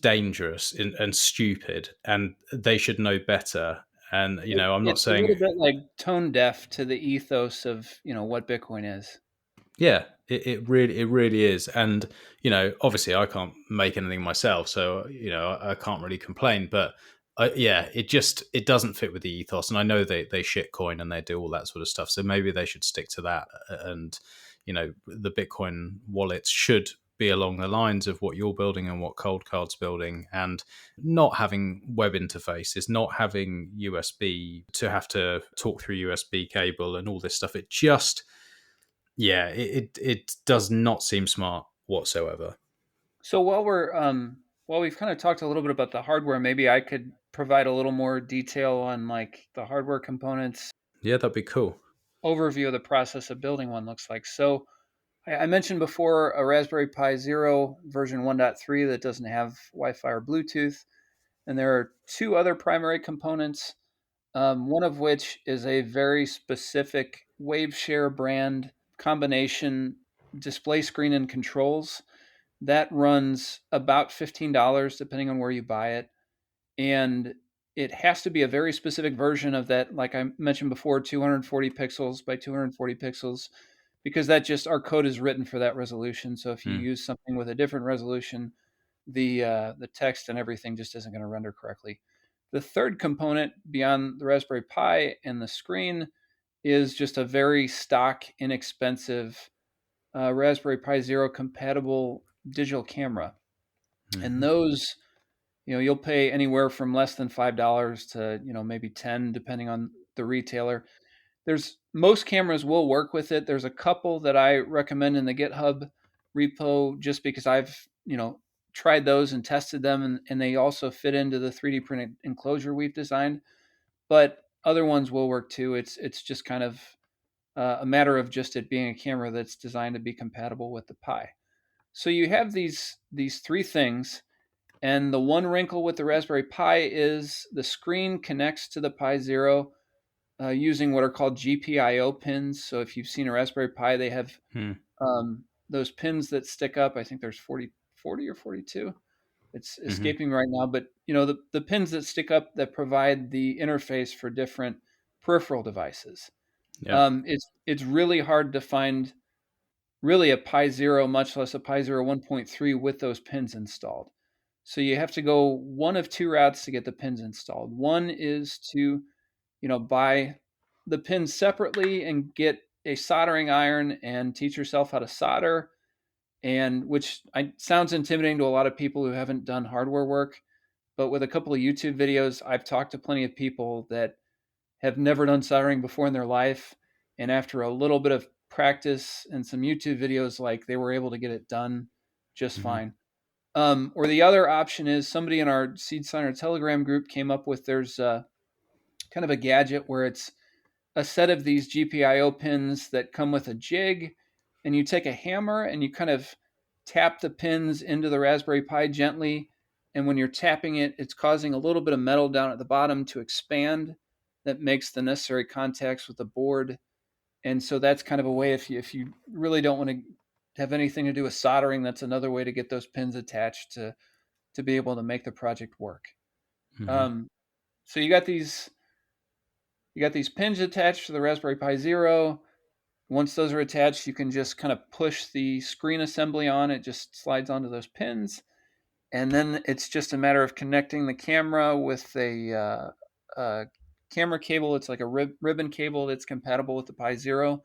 dangerous and stupid, and they should know better. And I'm not saying it's a little bit like tone deaf to the ethos of what Bitcoin is. Yeah, it really is. And obviously I can't make anything myself, so I can't really complain. But it doesn't fit with the ethos, and I know they shit coin and they do all that sort of stuff. So maybe they should stick to that. And the Bitcoin wallets should be along the lines of what you're building and what Cold Card's building, and not having web interfaces, not having USB to have to talk through USB cable and all this stuff. It just, it does not seem smart whatsoever. So while we've kind of talked a little bit about the hardware, maybe I could provide a little more detail on like the hardware components. Yeah, that'd be cool. Overview of the process of building one looks like. So I mentioned before a Raspberry Pi Zero version 1.3 that doesn't have Wi-Fi or Bluetooth. And there are two other primary components, one of which is a very specific Waveshare brand combination display screen and controls. That runs about $15 depending on where you buy it. And it has to be a very specific version of that, like I mentioned before, 240 pixels by 240 pixels, because our code is written for that resolution. So if you use something with a different resolution, the text and everything just isn't going to render correctly. The third component beyond the Raspberry Pi and the screen is just a very stock, inexpensive Raspberry Pi Zero compatible digital camera. And those, you'll pay anywhere from less than $5 to, maybe 10, depending on the retailer. Most cameras will work with it. There's a couple that I recommend in the GitHub repo just because I've, tried those and tested them, and they also fit into the 3D printed enclosure we've designed. But other ones will work too. It's just kind of a matter of just it being a camera that's designed to be compatible with the Pi. So you have these three things, and the one wrinkle with the Raspberry Pi is the screen connects to the Pi Zero using what are called GPIO pins. So if you've seen a Raspberry Pi, they have those pins that stick up. I think there's 40 or 42. It's escaping right now, but the pins that stick up that provide the interface for different peripheral devices. Yeah. It's really hard to find really a Pi Zero, much less a Pi Zero 1.3 with those pins installed. So you have to go one of two routes to get the pins installed. One is to, buy the pins separately and get a soldering iron and teach yourself how to solder, and which sounds intimidating to a lot of people who haven't done hardware work. But with a couple of YouTube videos, I've talked to plenty of people that have never done soldering before in their life. And after a little bit of practice and some YouTube videos, like they were able to get it done just fine. Or the other option is somebody in our Seedsigner Telegram group came up with there's kind of a gadget where it's a set of these GPIO pins that come with a jig, and you take a hammer and you kind of tap the pins into the Raspberry Pi gently. And when you're tapping it, it's causing a little bit of metal down at the bottom to expand that makes the necessary contacts with the board. And so that's kind of a way, if you really don't want to have anything to do with soldering, that's another way to get those pins attached to be able to make the project work. So you got these pins attached to the Raspberry Pi Zero. Once those are attached, you can just kind of push the screen assembly on. It just slides onto those pins. And then it's just a matter of connecting the camera with a camera cable. It's like a ribbon cable that's compatible with the Pi Zero.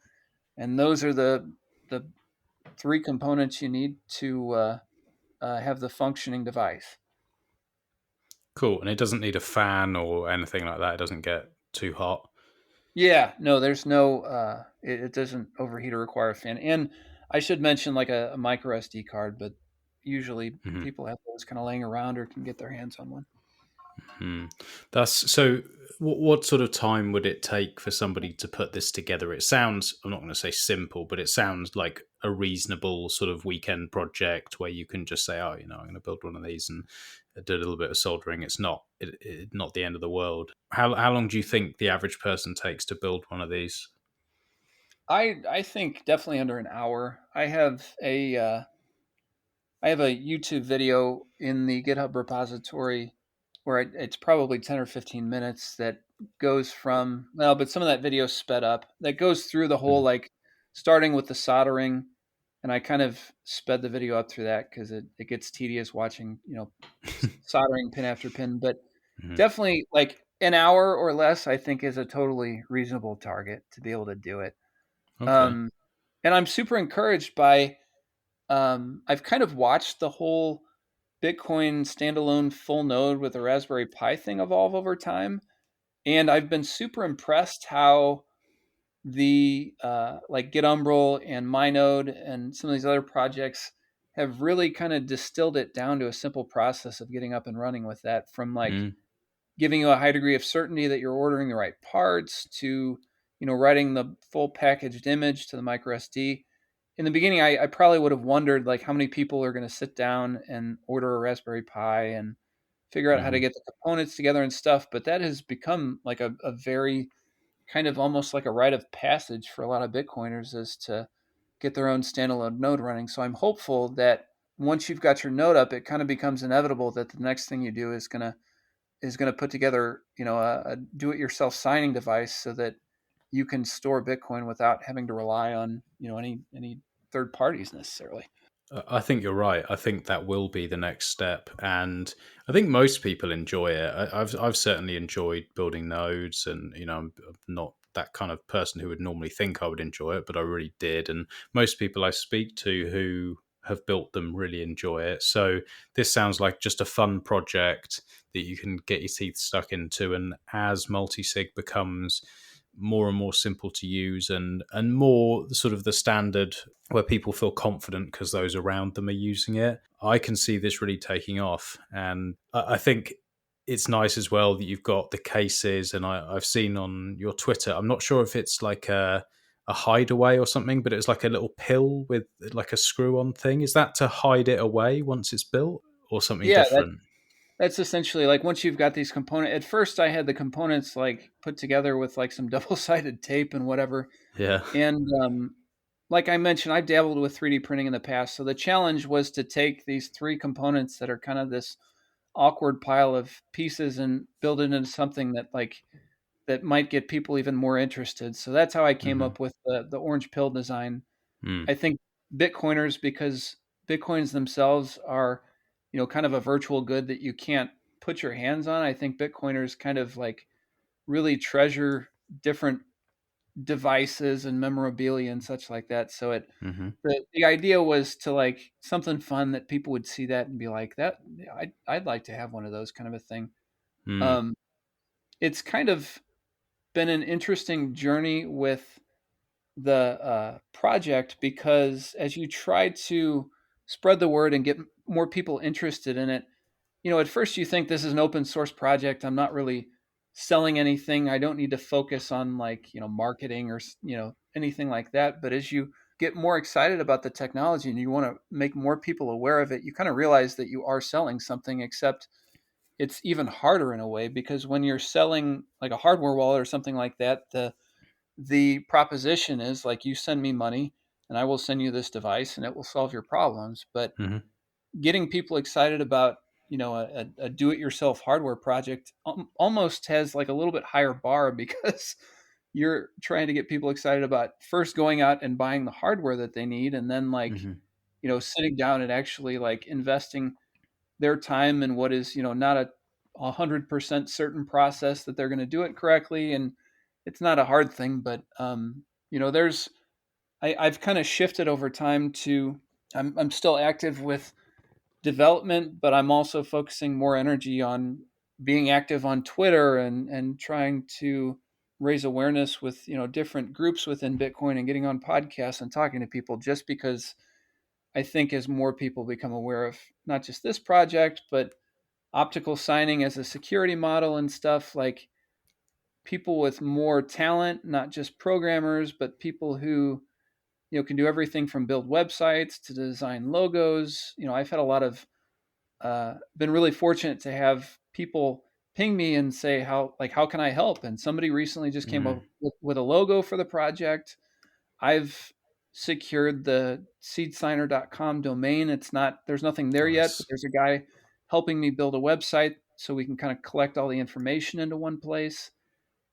And those are the three components you need to have the functioning device. Cool. And it doesn't need a fan or anything like that. It doesn't get too hot. Yeah, no, there's no, it doesn't overheat or require a fan. And I should mention like a micro SD card, but usually people have those kind of laying around or can get their hands on one. That's so. What sort of time would it take for somebody to put this together? It sounds, I'm not going to say simple, but it sounds like a reasonable sort of weekend project where you can just say, oh, I'm going to build one of these and do a little bit of soldering. It's not not the end of the world. How long do you think the average person takes to build one of these? I think definitely under an hour. I have a YouTube video in the GitHub repository where it's probably 10 or 15 minutes that goes from, well, but some of that video sped up, that goes through the whole, like starting with the soldering. And I kind of sped the video up through that because it gets tedious watching, soldering pin after pin. But definitely like an hour or less, I think, is a totally reasonable target to be able to do it. Okay. And I'm super encouraged by, I've kind of watched the whole Bitcoin standalone full node with the Raspberry Pi thing evolve over time. And I've been super impressed how the like GitUmbrel and MyNode and some of these other projects have really kind of distilled it down to a simple process of getting up and running with that, from like giving you a high degree of certainty that you're ordering the right parts to, writing the full packaged image to the micro SD. In the beginning, I probably would have wondered like how many people are going to sit down and order a Raspberry Pi and figure out how to get the components together and stuff. But that has become like a very kind of almost like a rite of passage for a lot of Bitcoiners, is to get their own standalone node running. So I'm hopeful that once you've got your node up, it kind of becomes inevitable that the next thing you do is going to put together, a do-it-yourself signing device so that you can store Bitcoin without having to rely on, any third parties necessarily. I think you're right. I think that will be the next step, and I think most people enjoy it. I've certainly enjoyed building nodes, and I'm not that kind of person who would normally think I would enjoy it, but I really did. And most people I speak to who have built them really enjoy it. So this sounds like just a fun project that you can get your teeth stuck into, and as multi-sig becomes more and more simple to use and more sort of the standard where people feel confident because those around them are using it, I can see this really taking off. And I think it's nice as well that you've got the cases, and I've seen on your Twitter, I'm not sure if it's like a hideaway or something, but it's like a little pill with like a screw on thing. Is that to hide it away once it's built, or something different? That's essentially like once you've got these components. At first, I had the components like put together with like some double-sided tape and whatever. Yeah. And like I mentioned, I've dabbled with 3D printing in the past. So the challenge was to take these three components that are kind of this awkward pile of pieces and build it into something that that might get people even more interested. So that's how I came up with the orange pill design. I think Bitcoiners, because Bitcoins themselves are, kind of a virtual good that you can't put your hands on. I think Bitcoiners kind of like really treasure different devices and memorabilia and such like that. So the idea was to like something fun that people would see that and be like, that I'd like to have one of those, kind of a thing. Um, it's kind of been an interesting journey with the project, because as you try to spread the word and get more people interested in it, at first you think this is an open source project. I'm not really selling anything. I don't need to focus on like, marketing or, anything like that. But as you get more excited about the technology and you want to make more people aware of it, you kind of realize that you are selling something, except it's even harder in a way, because when you're selling like a hardware wallet or something like that, the proposition is like, you send me money and I will send you this device and it will solve your problems. But getting people excited about, a do-it-yourself hardware project almost has like a little bit higher bar, because you're trying to get people excited about first going out and buying the hardware that they need, and then like, sitting down and actually like investing their time in what is, not a 100% certain process that they're going to do it correctly. And it's not a hard thing, but there's I've kind of shifted over time to I'm still active with development, but I'm also focusing more energy on being active on Twitter and trying to raise awareness with different groups within Bitcoin and getting on podcasts and talking to people, just because I think as more people become aware of not just this project, but optical signing as a security model and stuff, like people with more talent, not just programmers, but people who can do everything from build websites to design logos. I've had a lot of been really fortunate to have people ping me and say, how can I help? And somebody recently just came up with a logo for the project. I've secured the seedsigner.com domain. There's nothing there yet, but Nice. there's a guy helping me build a website so we can kind of collect all the information into one place.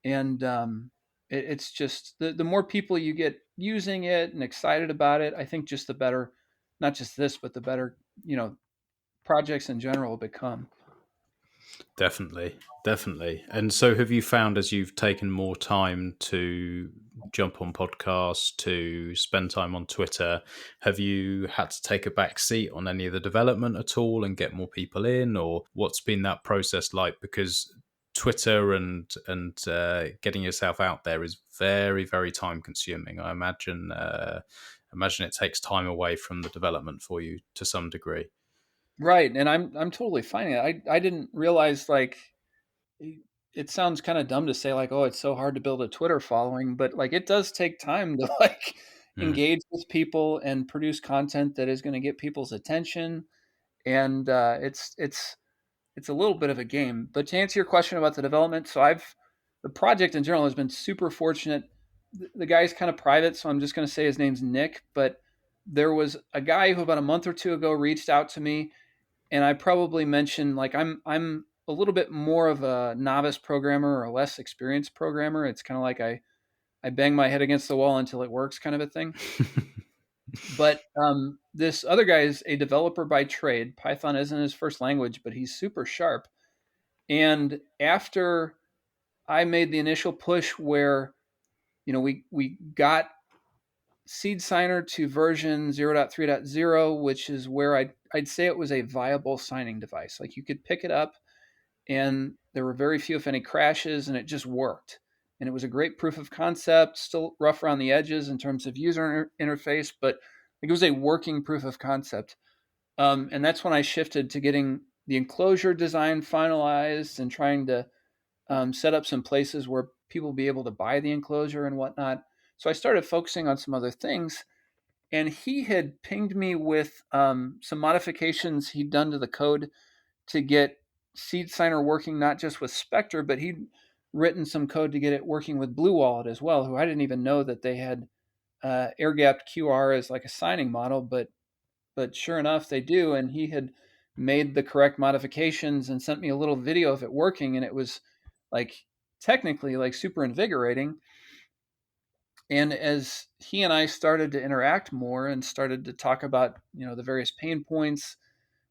And it's just the more people you get using it and excited about it, I think just the better, not just this, but the better, projects in general will become. Definitely. And so have you found, as you've taken more time to jump on podcasts, to spend time on Twitter, have you had to take a back seat on any of the development at all and get more people in, or what's been that process like? Because Twitter and getting yourself out there is very, very time consuming. I imagine it takes time away from the development for you to some degree. Right. And I'm totally finding it. I didn't realize, like, it sounds kind of dumb to say like, oh, it's so hard to build a Twitter following, but like it does take time to like engage with people and produce content that is going to get people's attention. And it's a little bit of a game. But to answer your question about the development, so the project in general has been super fortunate. The guy's kind of private, so I'm just going to say his name's Nick. But there was a guy who about a month or two ago reached out to me, and I probably mentioned like I'm a little bit more of a novice programmer or a less experienced programmer. It's kind of like I bang my head against the wall until it works, kind of a thing. But this other guy is a developer by trade. Python isn't his first language, but he's super sharp. And after I made the initial push where, we got Seedsigner to version 0.3.0, which is where I'd say it was a viable signing device. Like you could pick it up and there were very few, if any, crashes, and it just worked. And it was a great proof of concept, still rough around the edges in terms of user interface, but it was a working proof of concept. And that's when I shifted to getting the enclosure design finalized and trying to set up some places where people be able to buy the enclosure and whatnot. So I started focusing on some other things. And he had pinged me with some modifications he'd done to the code to get Seedsigner working not just with Spectre, but he'd written some code to get it working with Blue Wallet as well, who I didn't even know that they had airgapped QR as like a signing model, but sure enough, they do. And he had made the correct modifications and sent me a little video of it working. And it was like, technically like super invigorating. And as he and I started to interact more and started to talk about, the various pain points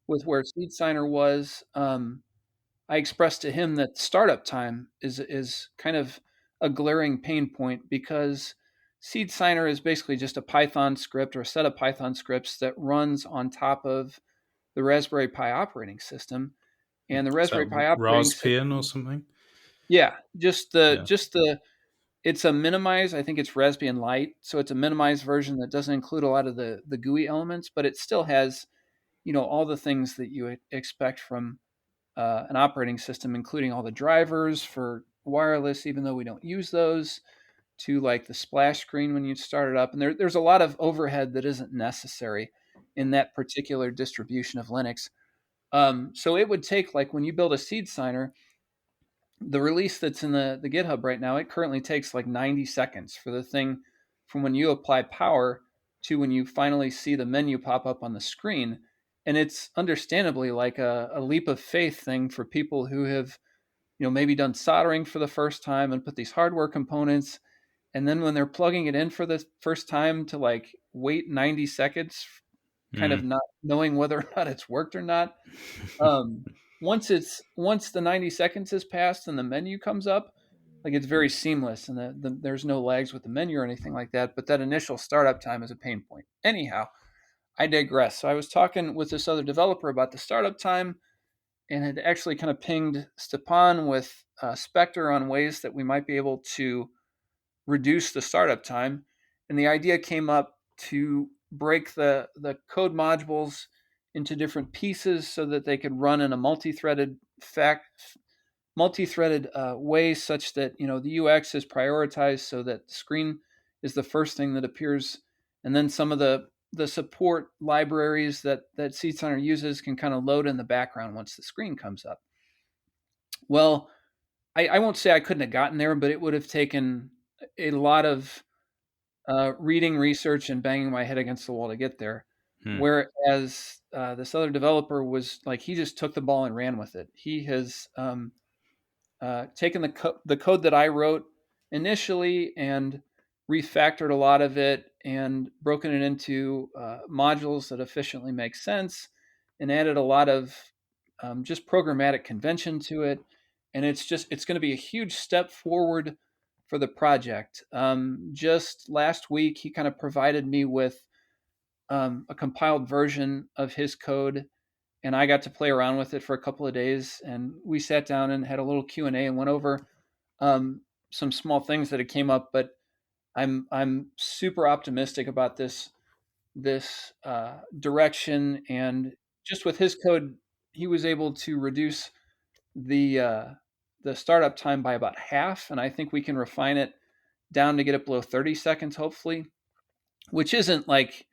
with where Seedsigner was, I expressed to him that startup time is kind of a glaring pain point, because Seedsigner is basically just a Python script or a set of Python scripts that runs on top of the Raspberry Pi operating system. And the Is Raspberry that Pi operating Raspbian or system, something? yeah, Yeah. it's a minimized, I think it's Raspbian Lite, so it's a minimized version that doesn't include a lot of the GUI elements, but it still has, all the things that you expect from an operating system, including all the drivers for wireless, even though we don't use those, to like the splash screen when you start it up. And there's a lot of overhead that isn't necessary in that particular distribution of Linux. So it would take, like, when you build a Seedsigner, the release that's in the GitHub right now, it currently takes like 90 seconds for the thing from when you apply power to when you finally see the menu pop up on the screen. And it's understandably like a leap of faith thing for people who have, maybe done soldering for the first time and put these hardware components. And then when they're plugging it in for the first time, to like wait 90 seconds, kind of not knowing whether or not it's worked or not. Um, once the 90 seconds has passed and the menu comes up, like, it's very seamless, and there's no lags with the menu or anything like that. But that initial startup time is a pain point. Anyhow, I digress. So I was talking with this other developer about the startup time, and had actually kind of pinged Stepan with Spectre on ways that we might be able to reduce the startup time. And the idea came up to break the code modules into different pieces so that they could run in a multi-threaded way, such that the UX is prioritized so that the screen is the first thing that appears, and then some of the support libraries that Seedsigner uses can kind of load in the background once the screen comes up. Well, I won't say I couldn't have gotten there, but it would have taken a lot of reading, research, and banging my head against the wall to get there. Whereas this other developer was like, he just took the ball and ran with it. He has taken the code that I wrote initially and refactored a lot of it and broken it into modules that efficiently make sense, and added a lot of just programmatic convention to it. And it's going to be a huge step forward for the project. Just last week, he kind of provided me with a compiled version of his code, and I got to play around with it for a couple of days. And we sat down and had a little Q&A and went over some small things that had came up. But I'm super optimistic about this direction. And just with his code, he was able to reduce the startup time by about half, and I think we can refine it down to get it below 30 seconds, hopefully, which isn't like,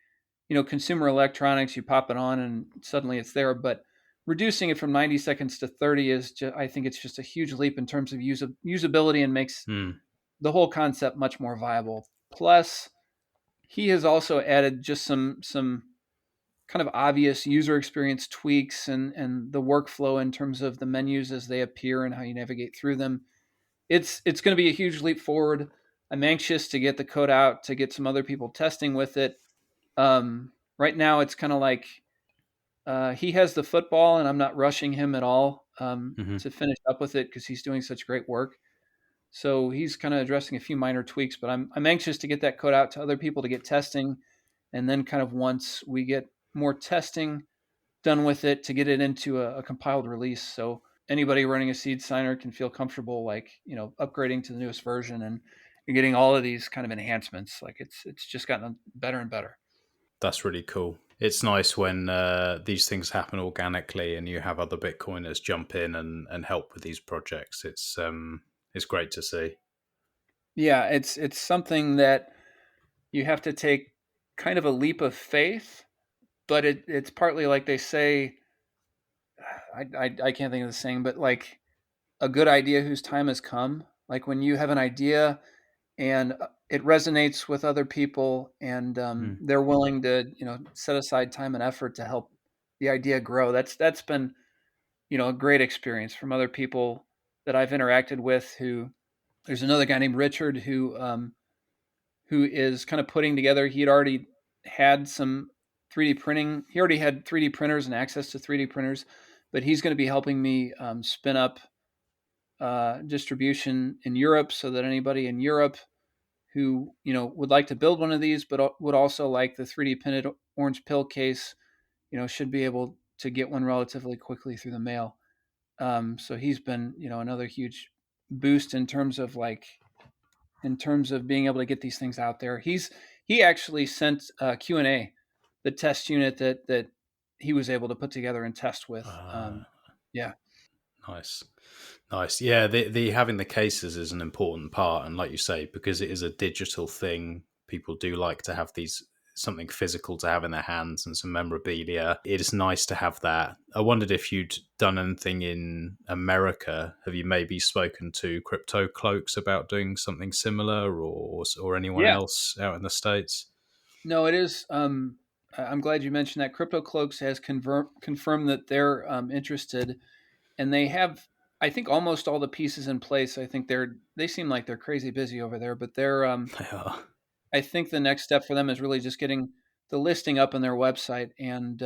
consumer electronics, you pop it on and suddenly it's there. But reducing it from 90 seconds to 30 is just, I think it's just a huge leap in terms of usability, and makes the whole concept much more viable. Plus, he has also added just some kind of obvious user experience tweaks and the workflow in terms of the menus as they appear and how you navigate through them. It's going to be a huge leap forward. I'm anxious to get the code out, to get some other people testing with it. Right now, it's kind of like he has the football, and I'm not rushing him at all to finish up with it, because he's doing such great work. So he's kind of addressing a few minor tweaks, but I'm anxious to get that code out to other people to get testing, and then kind of once we get more testing done with it, to get it into a compiled release, so anybody running a Seedsigner can feel comfortable, like, upgrading to the newest version and getting all of these kind of enhancements. Like, it's just gotten better and better. That's really cool. It's nice when these things happen organically and you have other Bitcoiners jump in and help with these projects. It's great to see. Yeah, it's something that you have to take kind of a leap of faith, but it's partly like they say, I can't think of the saying, but like a good idea whose time has come. Like when you have an idea and it resonates with other people, and they're willing to set aside time and effort to help the idea grow. That's been a great experience from other people that I've interacted with, who There's another guy named Richard who is kind of putting together. He had already had some 3D printing. He already had 3D printers and access to 3D printers, but he's going to be helping me spin up distribution in Europe, so that anybody in Europe who would like to build one of these, but would also like the 3D printed orange pill case, should be able to get one relatively quickly through the mail. So he's been another huge boost in terms of being able to get these things out there. He actually sent Q&A, the test unit that he was able to put together and test with. Yeah. Nice. Yeah, the having the cases is an important part, and like you say, because it is a digital thing, people do like to have something physical to have in their hands and some memorabilia. It is nice to have that. I wondered if you'd done anything in America. Have you maybe spoken to Crypto Cloaks about doing something similar, or anyone Yeah. else out in the States? No, it is. I'm glad you mentioned that. Crypto Cloaks has confirmed that they're interested, and they have, I think, almost all the pieces in place. I think they seem like they're crazy busy over there, but they're They are. I think the next step for them is really just getting the listing up on their website and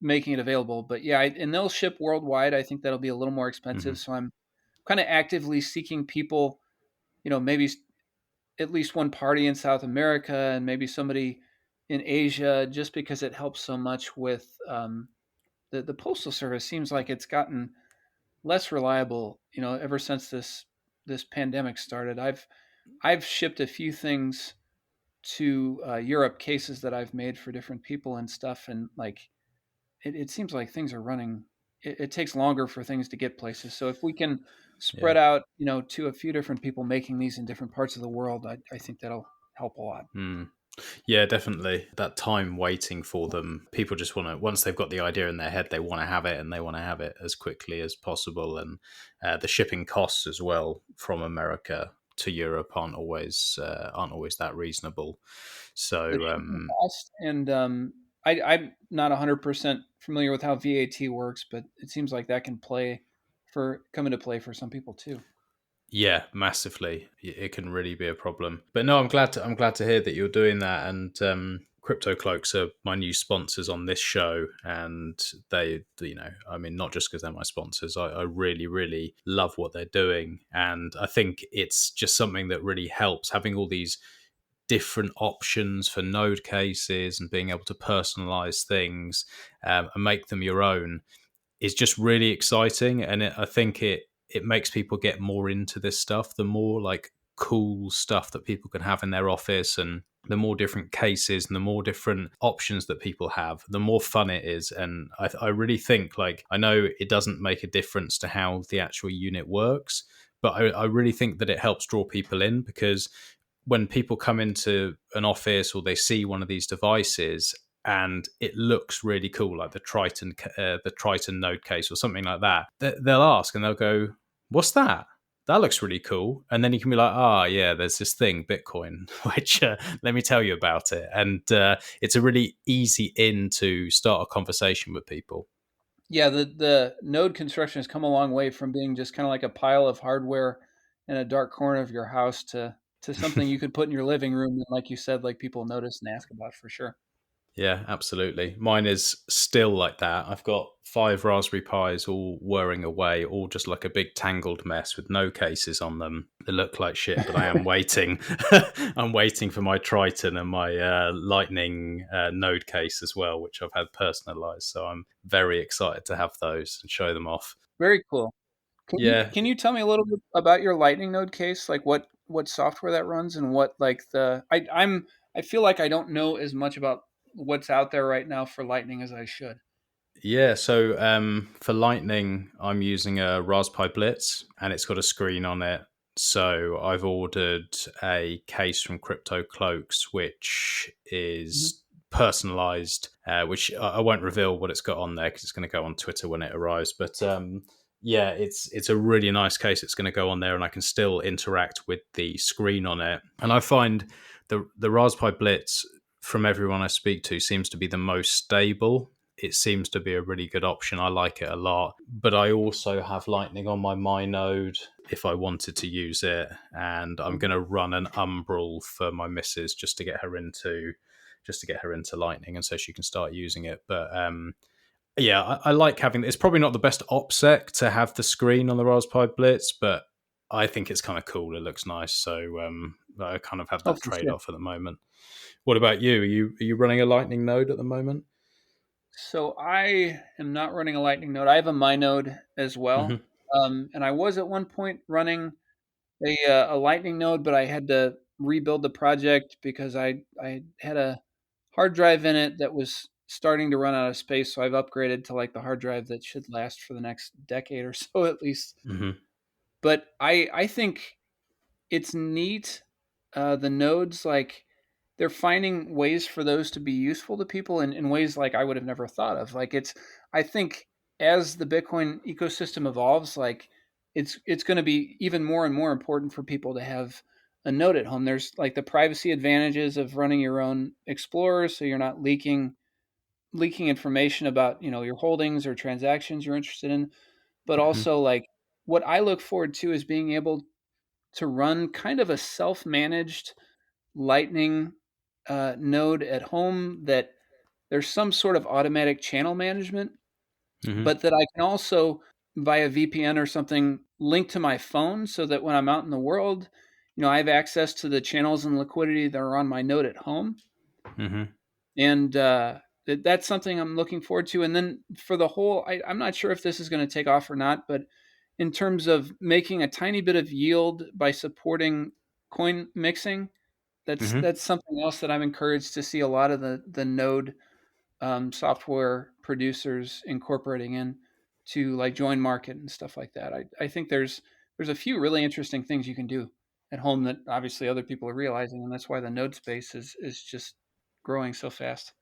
making it available. But yeah, and they'll ship worldwide. I think that'll be a little more expensive. Mm-hmm. So I'm kind of actively seeking people, maybe at least one party in South America and maybe somebody in Asia, just because it helps so much with the postal service. Seems like it's gotten less reliable, ever since this pandemic started. I've shipped a few things to Europe, cases that I've made for different people and stuff, and like it seems like things are running. It takes longer for things to get places. So if we can spread out, to a few different people making these in different parts of the world, I think that'll help a lot. Mm. Yeah, definitely. That time waiting for them, people just want to, once they've got the idea in their head, they want to have it, and they want to have it as quickly as possible. And the shipping costs as well from America to Europe aren't always that reasonable. So The shipping cost, and I'm not 100% familiar with how VAT works, but it seems like that can come into play for some people too. yeah, massively, it can really be a problem. But no, I'm glad to hear that you're doing that. And Crypto Cloaks are my new sponsors on this show, and they, I mean, not just because they're my sponsors, I really, really love what they're doing, and I think it's just something that really helps, having all these different options for node cases and being able to personalize things and make them your own is just really exciting. And I think it makes people get more into this stuff. The more like cool stuff that people can have in their office, and the more different cases and the more different options that people have, the more fun it is. And I really think, like, I know it doesn't make a difference to how the actual unit works, but I really think that it helps draw people in, because when people come into an office or they see one of these devices and it looks really cool, like the Triton node case or something like that, they'll ask and they'll go, "What's that? That looks really cool." And then you can be like, yeah, there's this thing, Bitcoin, which let me tell you about it. And it's a really easy in to start a conversation with people. Yeah, the node construction has come a long way from being just kind of like a pile of hardware in a dark corner of your house to something you could put in your living room, and like you said, like people notice and ask about for sure. Yeah, absolutely. Mine is still like that. I've got 5 Raspberry Pis all whirring away, all just like a big tangled mess with no cases on them. They look like shit, but I am waiting. I'm waiting for my Triton and my Lightning node case as well, which I've had personalized. So I'm very excited to have those and show them off. Very cool. Yeah, Can you tell me a little bit about your Lightning node case? Like what software that runs, and what like I feel like I don't know as much about what's out there right now for Lightning as I should. Yeah, so for Lightning, I'm using a Raspberry Blitz, and it's got a screen on it. So I've ordered a case from Crypto Cloaks, which is personalized, which I won't reveal what it's got on there because it's going to go on Twitter when it arrives. But yeah, it's a really nice case. It's going to go on there, and I can still interact with the screen on it. And I find the Raspberry Blitz, from everyone I speak to, seems to be the most stable. It seems to be a really good option. I like it a lot. But I also have Lightning on my node. if I wanted to use it, and I'm going to run an Umbrel for my missus just to get her into Lightning, and so she can start using it. But yeah, I like having. It's probably not the best OPSEC to have the screen on the Raspberry Blitz, but I think it's kind of cool. It looks nice, so I kind of have Oh, that for trade sure. off at the moment. What about you? Are you running a Lightning node at the moment? So I am not running a Lightning node. I have a My node as well, Hmm. and I was at one point running a Lightning node, but I had to rebuild the project because I had a hard drive in it that was starting to run out of space. So I've upgraded to like the hard drive that should last for the next decade or so at least. Hmm. But I think it's neat. The nodes, like they're finding ways for those to be useful to people in ways like I would have never thought of. Like I think as the Bitcoin ecosystem evolves, like it's going to be even more and more important for people to have a node at home. There's like the privacy advantages of running your own Explorer, so you're not leaking information about your holdings or transactions you're interested in. But Hmm. also like what I look forward to is being able to run kind of a self-managed Lightning node at home that there's some sort of automatic channel management, Hmm. but that I can also via VPN or something link to my phone so that when I'm out in the world, I have access to the channels and liquidity that are on my node at home. Hmm. And that's something I'm looking forward to. And then for the whole, I'm not sure if this is going to take off or not, but in terms of making a tiny bit of yield by supporting coin mixing, Hmm. that's something else that I'm encouraged to see a lot of the node software producers incorporating in to like join market and stuff like that. I think there's a few really interesting things you can do at home that obviously other people are realizing, and that's why the node space is just growing so fast.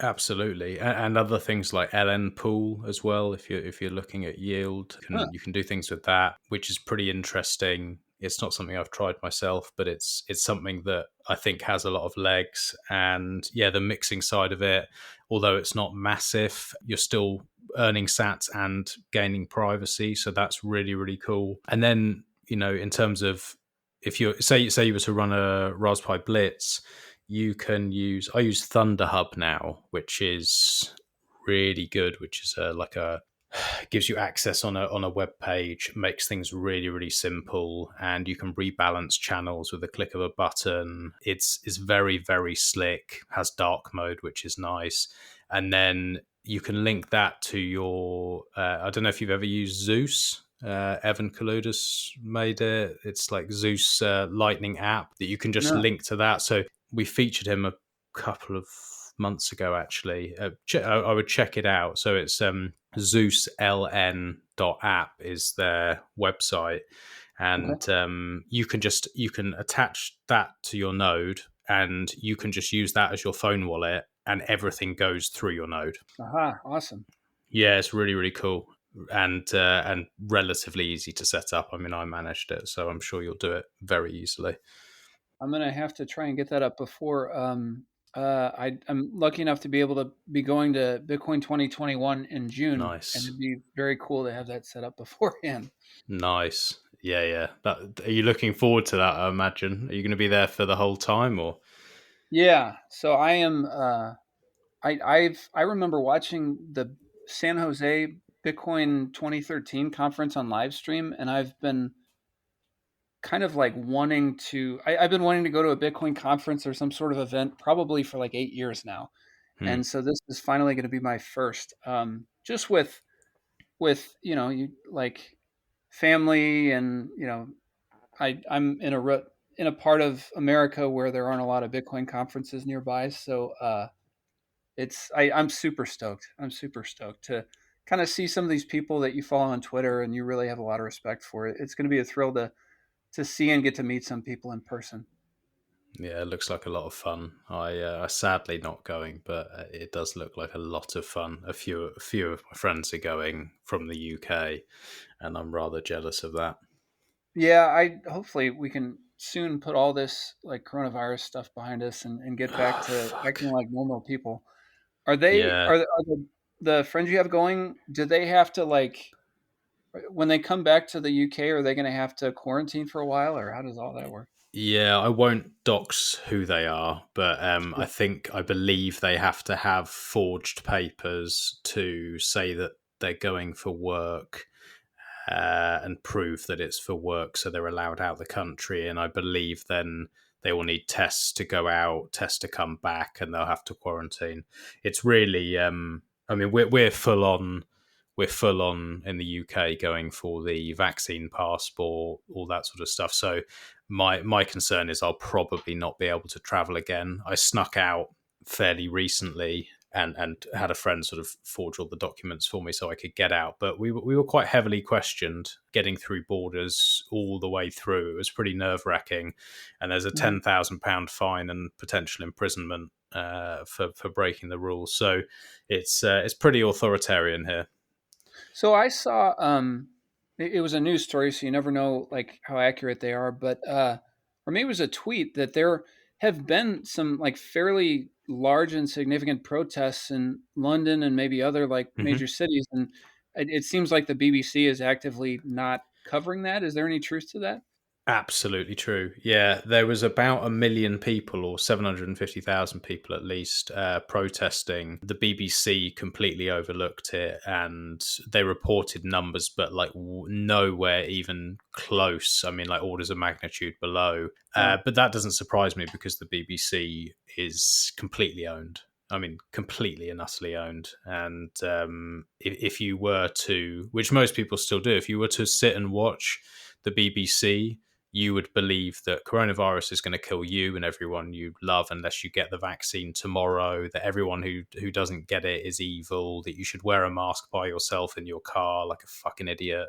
Absolutely, and other things like LN pool as well. If you're looking at yield, Huh. you can do things with that, which is pretty interesting. It's not something I've tried myself, but it's something that I think has a lot of legs. And yeah, the mixing side of it, although it's not massive, you're still earning sats and gaining privacy, so that's really really cool. And then in terms of if you say you were to run a Raspberry Blitz, you can use I use Thunder Hub now, which is really good, which is like a gives you access on a web page, makes things really really simple, and you can rebalance channels with a click of a button. It's very very slick, has dark mode, which is nice. And then you can link that to your I don't know if you've ever used Zeus. Evan Kaludas made it. It's like Zeus Lightning app that you can just No. link to that. So we featured him a couple of months ago, actually. I would check it out. So it's ZeusLN.app is their website, Okay. and you can attach that to your node, and you can just use that as your phone wallet, and everything goes through your node. Aha. Awesome. Yeah, it's really really cool. And relatively easy to set up. I mean, I managed it, so I'm sure you'll do it very easily. I'm gonna have to try and get that up before. I'm lucky enough to be able to be going to Bitcoin 2021 in June, and Nice. it'd be very cool to have that set up beforehand. Nice. Yeah, yeah. Are you looking forward to that, I imagine? Are you going to be there for the whole time or? Yeah. So I am. I remember watching the San Jose Bitcoin 2013 conference on live stream, and I've been kind of like wanting to. I've been wanting to go to a Bitcoin conference or some sort of event probably for like 8 years now, Hmm. and so this is finally going to be my first. Just with you like family, and I'm in a part of America where there aren't a lot of Bitcoin conferences nearby, so I'm super stoked. I'm super stoked to kind of see some of these people that you follow on Twitter and you really have a lot of respect for. It's going to be a thrill to see and get to meet some people in person. Yeah, it looks like a lot of fun. I sadly not going, but it does look like a lot of fun. A few of my friends are going from the UK, and I'm rather jealous of that. Yeah, I hopefully we can soon put all this like coronavirus stuff behind us and get back Oh, to fuck. acting like normal people. Yeah. Are the friends you have going? Do they have to like? when they come back to the UK, are they going to have to quarantine for a while, or how does all that work? Yeah, I won't dox who they are, but I believe they have to have forged papers to say that they're going for work and prove that it's for work, so they're allowed out the country. And I believe then they will need tests to go out, tests to come back, and they'll have to quarantine. It's really, I mean, we're full on. We're full on in the UK going for the vaccine passport, all that sort of stuff. So my concern is I'll probably not be able to travel again. I snuck out fairly recently and had a friend sort of forge all the documents for me so I could get out. But we were quite heavily questioned getting through borders all the way through. It was pretty nerve wracking, and there's a £10,000 fine and potential imprisonment for breaking the rules. So it's pretty authoritarian here. So I saw it was a news story, so you never know like how accurate they are, but or maybe it was a tweet that there have been some like fairly large and significant protests in London and maybe other like major cities, and it seems like the BBC is actively not covering that. Is there any truth to that? Absolutely true. Yeah, there was about 1 million people, or 750,000 people at least, protesting. The BBC completely overlooked it, and they reported numbers, but like nowhere even close. I mean, like orders of magnitude below. But that doesn't surprise me because the BBC is completely owned. I mean, completely and utterly owned. And if you were to, which most people still do, if you were to sit and watch the BBC, you would believe that coronavirus is going to kill you and everyone you love unless you get the vaccine tomorrow, that everyone who doesn't get it is evil, that you should wear a mask by yourself in your car like a fucking idiot.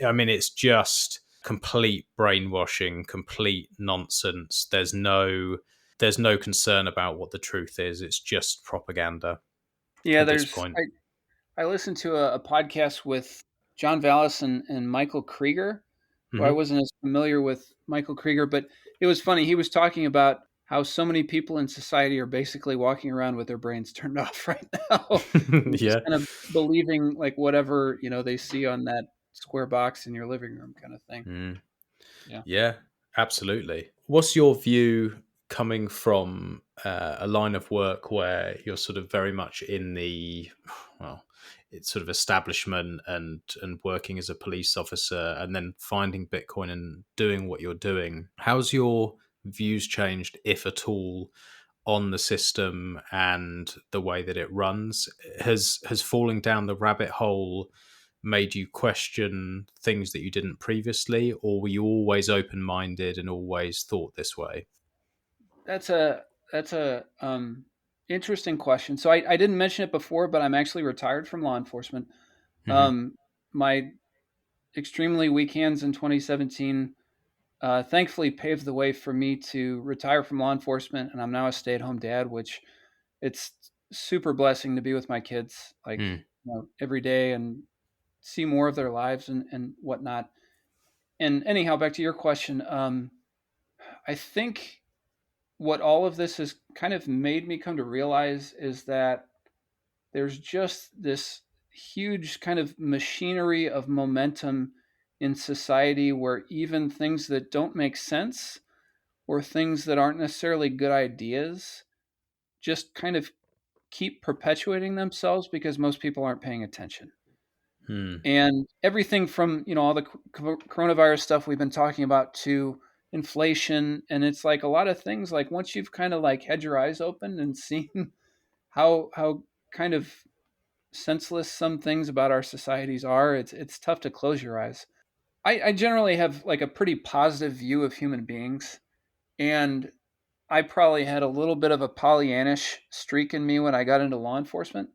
I mean, it's just complete brainwashing, complete nonsense. There's no concern about what the truth is. It's just propaganda. Yeah, at this point. I listened to a podcast with John Vallis and Michael Krieger, who I Mhm. wasn't as familiar with Michael Krieger, but it was funny. He was talking about how so many people in society are basically walking around with their brains turned off right now, and just Yeah. kind of believing like whatever they see on that square box in your living room, kind of thing. Mm. Yeah. Yeah, absolutely. What's your view coming from a line of work where you're sort of very much in the, well, it's sort of establishment and working as a police officer, and then finding Bitcoin and doing what you're doing? How's your views changed, if at all, on the system and the way that it runs? Has falling down the rabbit hole made you question things that you didn't previously, or were you always open-minded and always thought this way? That's a interesting question. So I didn't mention it before, but I'm actually retired from law enforcement. Hmm. My extremely weak hands in 2017 thankfully paved the way for me to retire from law enforcement, and I'm now a stay-at-home dad, which it's super blessing to be with my kids like Mm. every day and see more of their lives and whatnot. And anyhow, back to your question, I think what all of this has kind of made me come to realize is that there's just this huge kind of machinery of momentum in society where even things that don't make sense or things that aren't necessarily good ideas just kind of keep perpetuating themselves because most people aren't paying attention. Hmm. And everything from, all the coronavirus stuff we've been talking about to inflation. And it's like a lot of things, like once you've kind of like had your eyes open and seen how kind of senseless some things about our societies are, it's tough to close your eyes. I generally have like a pretty positive view of human beings, and I probably had a little bit of a Pollyannish streak in me when I got into law enforcement.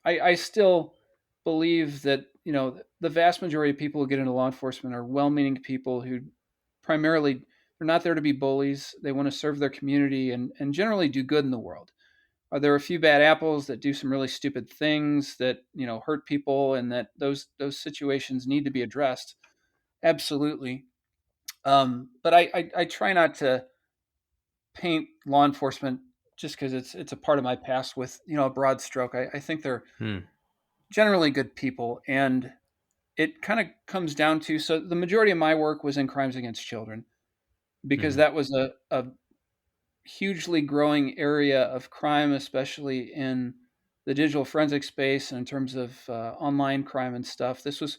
I still believe that the vast majority of people who get into law enforcement are well-meaning people who primarily they're not there to be bullies. They want to serve their community and generally do good in the world. Are there a few bad apples that do some really stupid things that hurt people, and that those situations need to be addressed? Absolutely. But I try not to paint law enforcement just because it's a part of my past with a broad stroke. I think they're Hmm. generally good people, and it kind of comes down to, so the majority of my work was in crimes against children, because that was a hugely growing area of crime, especially in the digital forensic space and in terms of online crime and stuff. This was,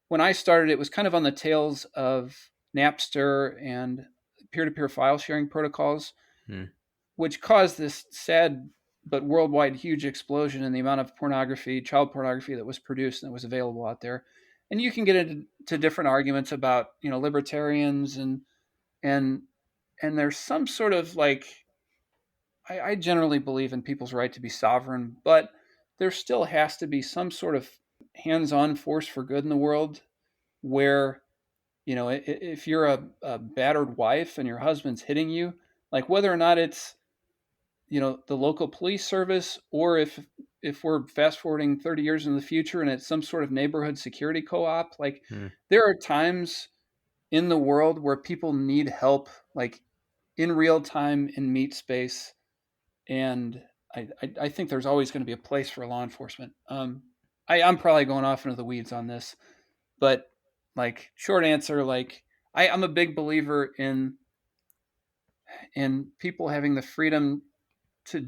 when I started, it was kind of on the tails of Napster and peer-to-peer file sharing protocols, which caused this sad but worldwide huge explosion in the amount of pornography, child pornography, that was produced and that was available out there. And you can get into different arguments about, libertarians and there's some sort of like, I generally believe in people's right to be sovereign, but there still has to be some sort of hands-on force for good in the world where, if you're a battered wife and your husband's hitting you, like whether or not it's, the local police service, or if we're fast forwarding 30 years in the future and it's some sort of neighborhood security co-op, like there are times in the world where people need help, like in real time in meat space. And I think there's always going to be a place for law enforcement. I'm probably going off into the weeds on this, but like short answer, like I'm a big believer in people having the freedom to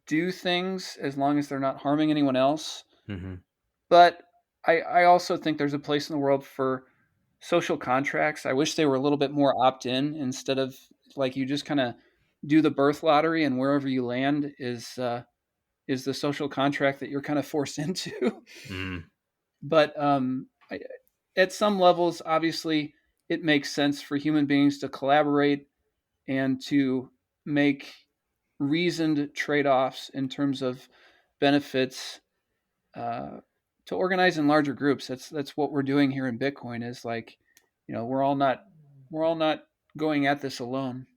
do things as long as they're not harming anyone else. But I also think there's a place in the world for social contracts. I wish they were a little bit more opt-in, instead of like you just kind of do the birth lottery and wherever you land is the social contract that you're kind of forced into. But at some levels, obviously, it makes sense for human beings to collaborate and to make reasoned trade-offs in terms of benefits, to organize in larger groups. That's what we're doing here in Bitcoin, is like, we're all not going at this alone.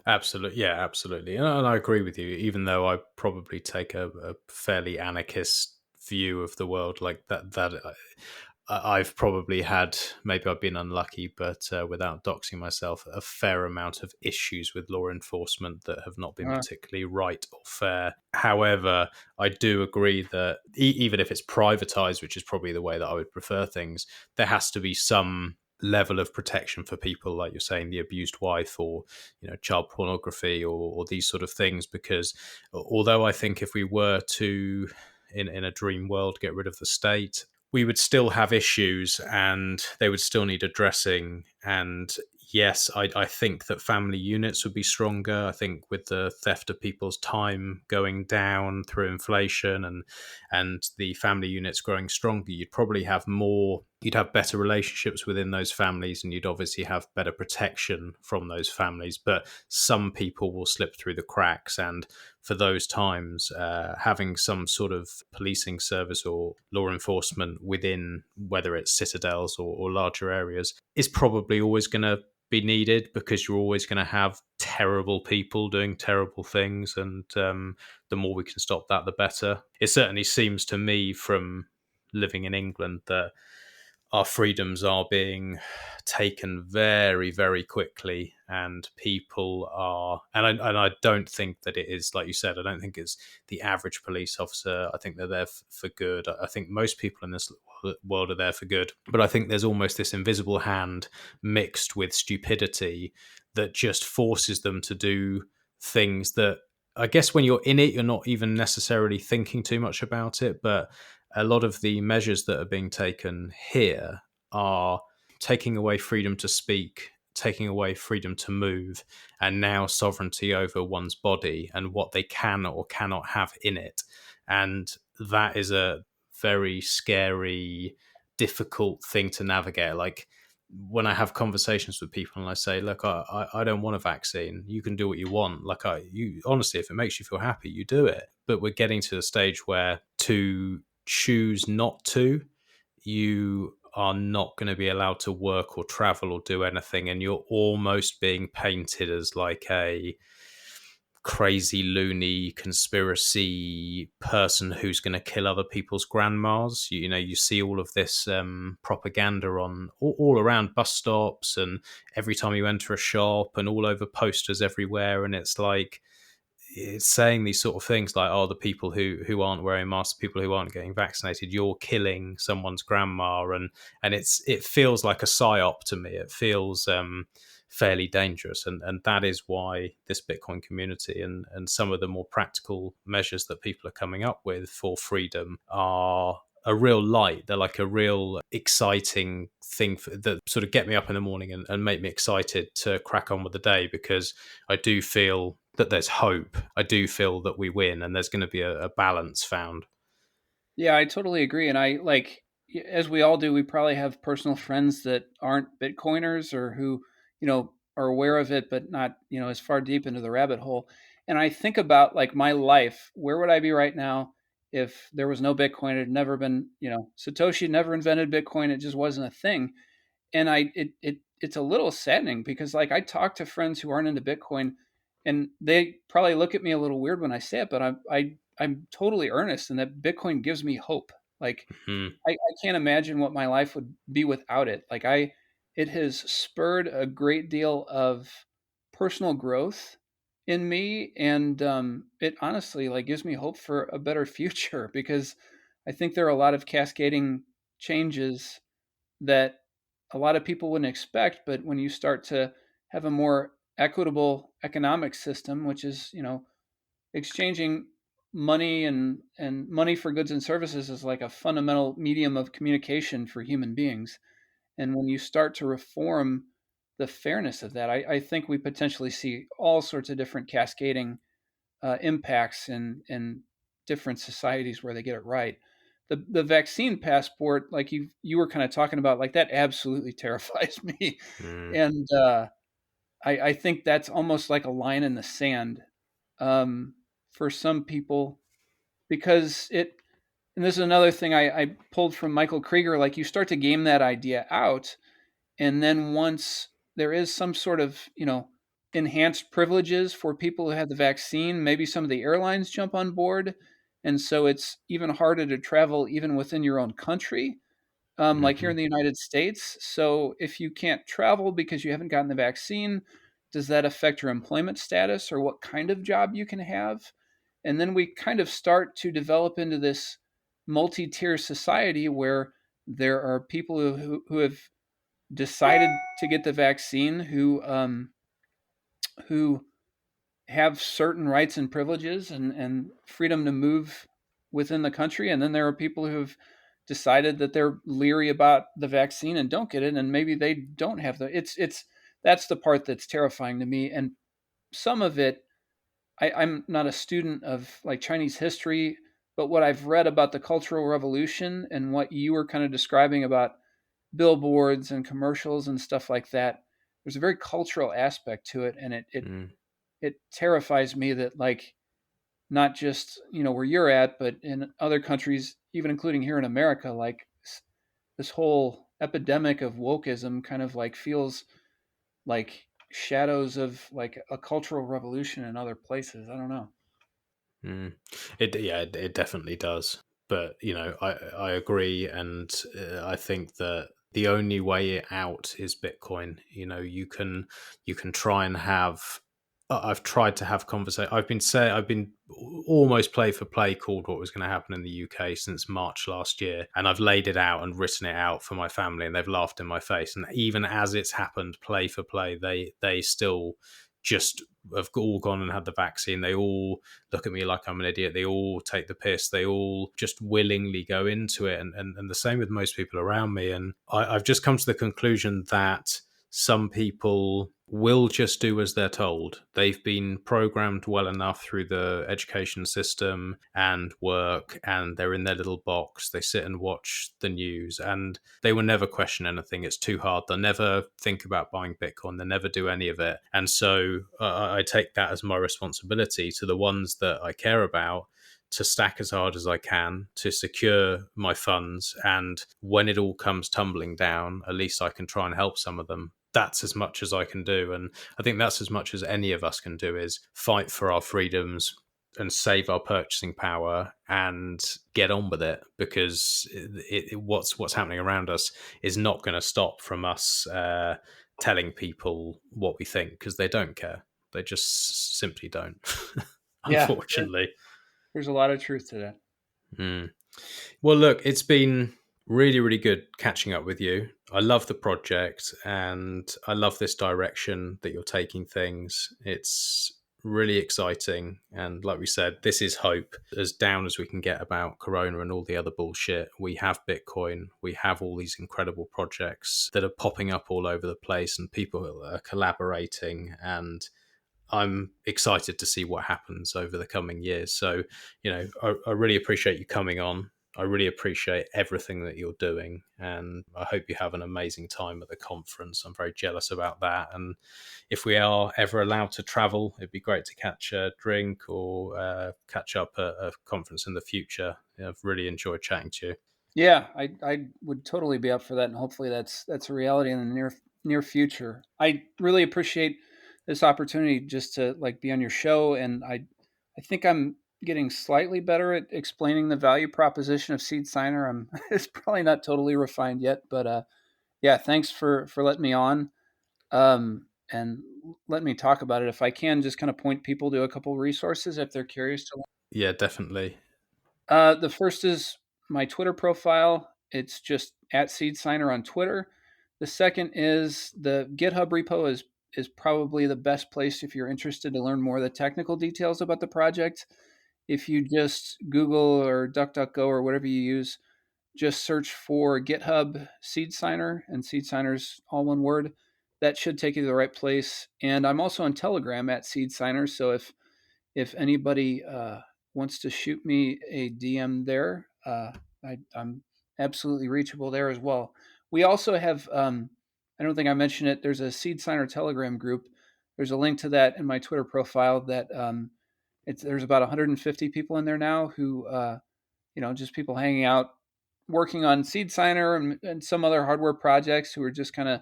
Absolutely. Yeah, absolutely. And I agree with you, even though I probably take a fairly anarchist view of the world, like that I've probably had, maybe I've been unlucky, but without doxing myself, a fair amount of issues with law enforcement that have not been particularly right or fair. However, I do agree that even if it's privatized, which is probably the way that I would prefer things, there has to be some level of protection for people, like you're saying, the abused wife, or child pornography, or these sort of things. Because although I think if we were to, in a dream world, get rid of the state, we would still have issues and they would still need addressing. And yes, I think that family units would be stronger. I think with the theft of people's time going down through inflation and the family units growing stronger, you'd probably have more, you'd have better relationships within those families, and you'd obviously have better protection from those families. But some people will slip through the cracks, and for those times, having some sort of policing service or law enforcement within, whether it's citadels or larger areas, is probably always going to be needed, because you're always going to have terrible people doing terrible things, and the more we can stop that, the better. It certainly seems to me, from living in England, that our freedoms are being taken very, very quickly, and people are, and I don't think that it is, like you said, I don't think it's the average police officer. I think they're there for good. I think most people in this world are there for good, but I think there's almost this invisible hand mixed with stupidity that just forces them to do things that, I guess, when you're in it, you're not even necessarily thinking too much about it. But a lot of the measures that are being taken here are taking away freedom to speak, taking away freedom to move, and now sovereignty over one's body and what they can or cannot have in it. And that is a very scary, difficult thing to navigate. Like, when I have conversations with people and I say, look, I don't want a vaccine. You can do what you want. Like, you honestly, if it makes you feel happy, you do it. But we're getting to a stage where to choose not to, you are not going to be allowed to work or travel or do anything. And you're almost being painted as like a crazy, loony conspiracy person who's going to kill other people's grandmas. You see all of this propaganda on all around bus stops and every time you enter a shop and all over posters everywhere. And it's like, it's saying these sort of things like, oh, the people who aren't wearing masks, people who aren't getting vaccinated, you're killing someone's grandma, and it feels like a psyop to me. It feels fairly dangerous, and that is why this Bitcoin community and some of the more practical measures that people are coming up with for freedom are a real light. They're like a real exciting thing that sort of get me up in the morning and make me excited to crack on with the day, because I do feel that there's hope. I do feel that we win, and there's going to be a balance found. Yeah, I totally agree. And I like, as we all do, we probably have personal friends that aren't Bitcoiners or who, are aware of it, but not, as far deep into the rabbit hole. And I think about like my life, where would I be right now if there was no Bitcoin? It had never been, Satoshi never invented Bitcoin. It just wasn't a thing. And it's a little saddening because like I talk to friends who aren't into Bitcoin and they probably look at me a little weird when I say it, but I'm totally earnest and that Bitcoin gives me hope. Like Hmm. I can't imagine what my life would be without it. It has spurred a great deal of personal growth in me, and it honestly like gives me hope for a better future because I think there are a lot of cascading changes that a lot of people wouldn't expect. But when you start to have a more equitable economic system, which is, exchanging money and money for goods and services is like a fundamental medium of communication for human beings. And when you start to reform the fairness of that, I think we potentially see all sorts of different cascading impacts in different societies where they get it right. The vaccine passport, like you were kind of talking about, like that absolutely terrifies me, Hmm. and I think that's almost like a line in the sand for some people because it. And this is another thing I pulled from Michael Krieger. Like you start to game that idea out, and then once there is some sort of, enhanced privileges for people who have the vaccine, maybe some of the airlines jump on board. And so it's even harder to travel even within your own country, like here Hmm. in the United States. So if you can't travel because you haven't gotten the vaccine, does that affect your employment status or what kind of job you can have? And then we kind of start to develop into this multi-tier society where there are people who have decided to get the vaccine who have certain rights and privileges and freedom to move within the country, and then there are people who've decided that they're leery about the vaccine and don't get it, and maybe they don't have the it's that's the part that's terrifying to me. And some of it, I'm not a student of like Chinese history, but what I've read about the Cultural Revolution and what you were kind of describing about billboards and commercials and stuff like that, there's a very cultural aspect to it, and Hmm. it terrifies me that like not just where you're at, but in other countries, even including here in America, like this whole epidemic of wokeism kind of like feels like shadows of like a cultural revolution in other places. I don't know. Mm. It definitely does. But I agree, and I think that the only way out is Bitcoin. You can try and have. I've tried to have conversation. I've been almost play for play called what was going to happen in the UK since March last year, and I've laid it out and written it out for my family, and they've laughed in my face. And even as it's happened, play for play, they still just have all gone and had the vaccine. They all look at me like I'm an idiot. They all take the piss. They all just willingly go into it. And the same with most people around me. And I've just come to the conclusion that some people will just do as they're told. They've been programmed well enough through the education system and work, and they're in their little box. They sit and watch the news, and they will never question anything. It's too hard. They'll never think about buying Bitcoin. They'll never do any of it. And so I take that as my responsibility to the ones that I care about, to stack as hard as I can to secure my funds. And when it all comes tumbling down, at least I can try and help some of them. That's as much as I can do. And I think that's as much as any of us can do, is fight for our freedoms and save our purchasing power and get on with it, because what's happening around us is not going to stop from us telling people what we think, because they don't care. They just simply don't. Yeah, unfortunately. there's a lot of truth to that. Mm. Well, look, it's been really, really good catching up with you. I love the project and I love this direction that you're taking things. It's really exciting. And like we said, this is hope. As down as we can get about Corona and all the other bullshit, we have Bitcoin. We have all these incredible projects that are popping up all over the place and people are collaborating, and I'm excited to see what happens over the coming years. So, I really appreciate you coming on. I really appreciate everything that you're doing. And I hope you have an amazing time at the conference. I'm very jealous about that. And if we are ever allowed to travel, it'd be great to catch a drink or catch up at a conference in the future. I've really enjoyed chatting to you. Yeah, I would totally be up for that, and hopefully that's a reality in the near future. I really appreciate this opportunity just to like be on your show, and I think I'm getting slightly better at explaining the value proposition of Seedsigner. I'm it's probably not totally refined yet, but yeah, thanks for letting me on, and let me talk about it. If I can, just kind of point people to a couple of resources if they're curious to. Yeah, definitely. The first is my Twitter profile. It's just at Seedsigner on Twitter. The second is the GitHub repo is probably the best place if you're interested to learn more of the technical details about the project. If you just Google or DuckDuckGo or whatever you use, just search for GitHub Seedsigner, and Seedsigner's all one word. That should take you to the right place. And I'm also on Telegram at Seedsigner. So if anybody wants to shoot me a DM there, I'm absolutely reachable there as well. We also have, I don't think I mentioned it, there's a Seedsigner Telegram group. There's a link to that in my Twitter profile that there's about 150 people in there now who, just people hanging out, working on Seedsigner and some other hardware projects who are just kind of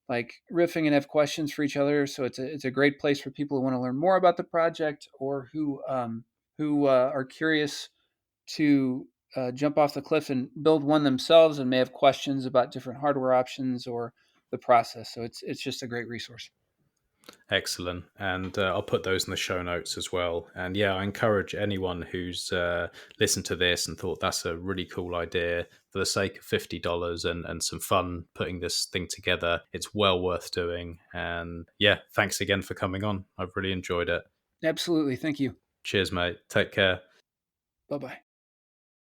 like riffing and have questions for each other. So it's a great place for people who want to learn more about the project or who are curious to jump off the cliff and build one themselves and may have questions about different hardware options or the process. So it's just a great resource. Excellent. And I'll put those in the show notes as well. And yeah, I encourage anyone who's listened to this and thought that's a really cool idea, for the sake of $50 and some fun putting this thing together, it's well worth doing. And yeah, thanks again for coming on. I've really enjoyed it. Absolutely. Thank you. Cheers, mate. Take care. Bye-bye.